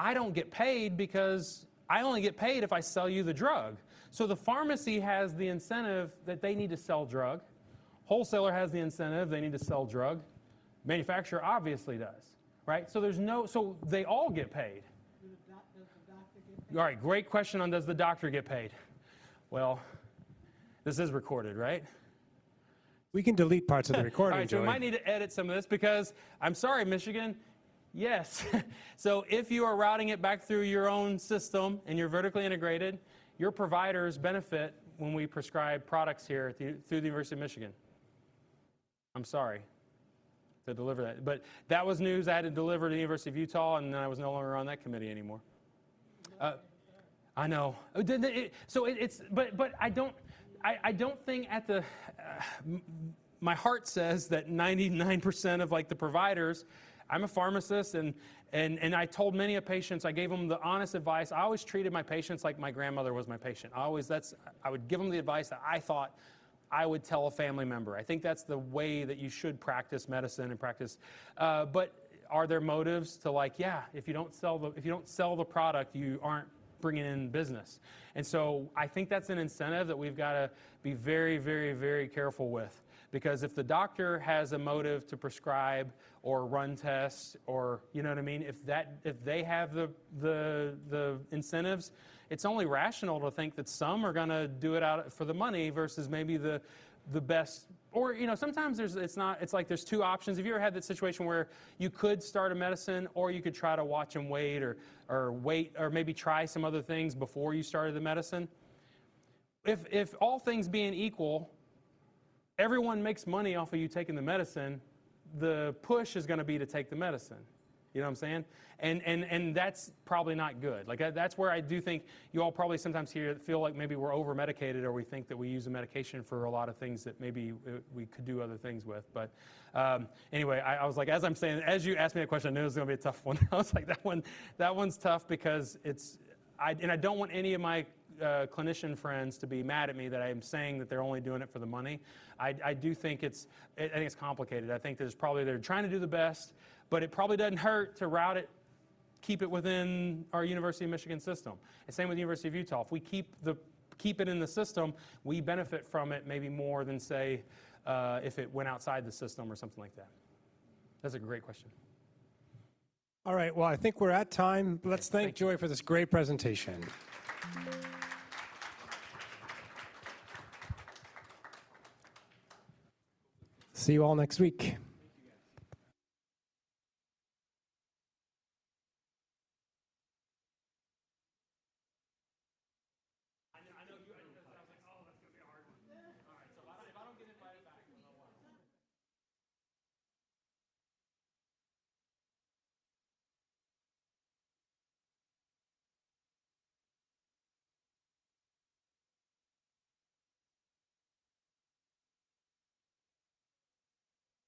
I don't get paid because I only get paid if I sell you the drug. So the pharmacy has the incentive that they need to sell drug. Wholesaler has the incentive they need to sell drug. Manufacturer obviously does. Right? So so they all get paid. Does the doctor get paid? All right, great question on does the doctor get paid? Well, this is recorded, right? We can delete parts of the recording, All right, so we Joey. might need to edit some of this because, I'm sorry, Michigan, yes. So if you are routing it back through your own system and you're vertically integrated, your providers benefit when we prescribe products here through the University of Michigan. I'm sorry to deliver that. But that was news I had to deliver to the University of Utah, and then I was no longer on that committee anymore. I know. But I don't think at the, my heart says that 99% of like the providers, I'm a pharmacist, and I told many of patients, I gave them the honest advice. I always treated my patients like my grandmother was my patient. I would give them the advice that I thought I would tell a family member. I think that's the way that you should practice medicine and practice. But are there motives to like, yeah, if you don't sell the product, you aren't bringing in business. And so I think that's an incentive that we've got to be very, very, very careful with. Because if the doctor has a motive to prescribe or run tests, or you know what I mean, if they have the incentives, it's only rational to think that some are going to do it out for the money versus maybe the best. Or, you know, sometimes it's like there's two options. Have you ever had that situation where you could start a medicine, or you could try to watch and wait, or wait, or maybe try some other things before you started the medicine? If all things being equal, everyone makes money off of you taking the medicine, the push is going to be to take the medicine. You know what I'm saying? And that's probably not good. Like, that's where I do think you all probably sometimes feel like maybe we're over-medicated, or we think that we use a medication for a lot of things that maybe we could do other things with. But anyway, I was like, as you asked me that question, I knew it was going to be a tough one. I was like, that one's tough because I don't want any of my clinician friends to be mad at me that I'm saying that they're only doing it for the money. I do think it's complicated. I think they're trying to do the best, but it probably doesn't hurt to route it, keep it within our University of Michigan system. And same with the University of Utah. If we keep it in the system, we benefit from it maybe more than, say, if it went outside the system or something like that. That's a great question. All right, well, I think we're at time. Let's thank Joy for this great presentation. See you all next week.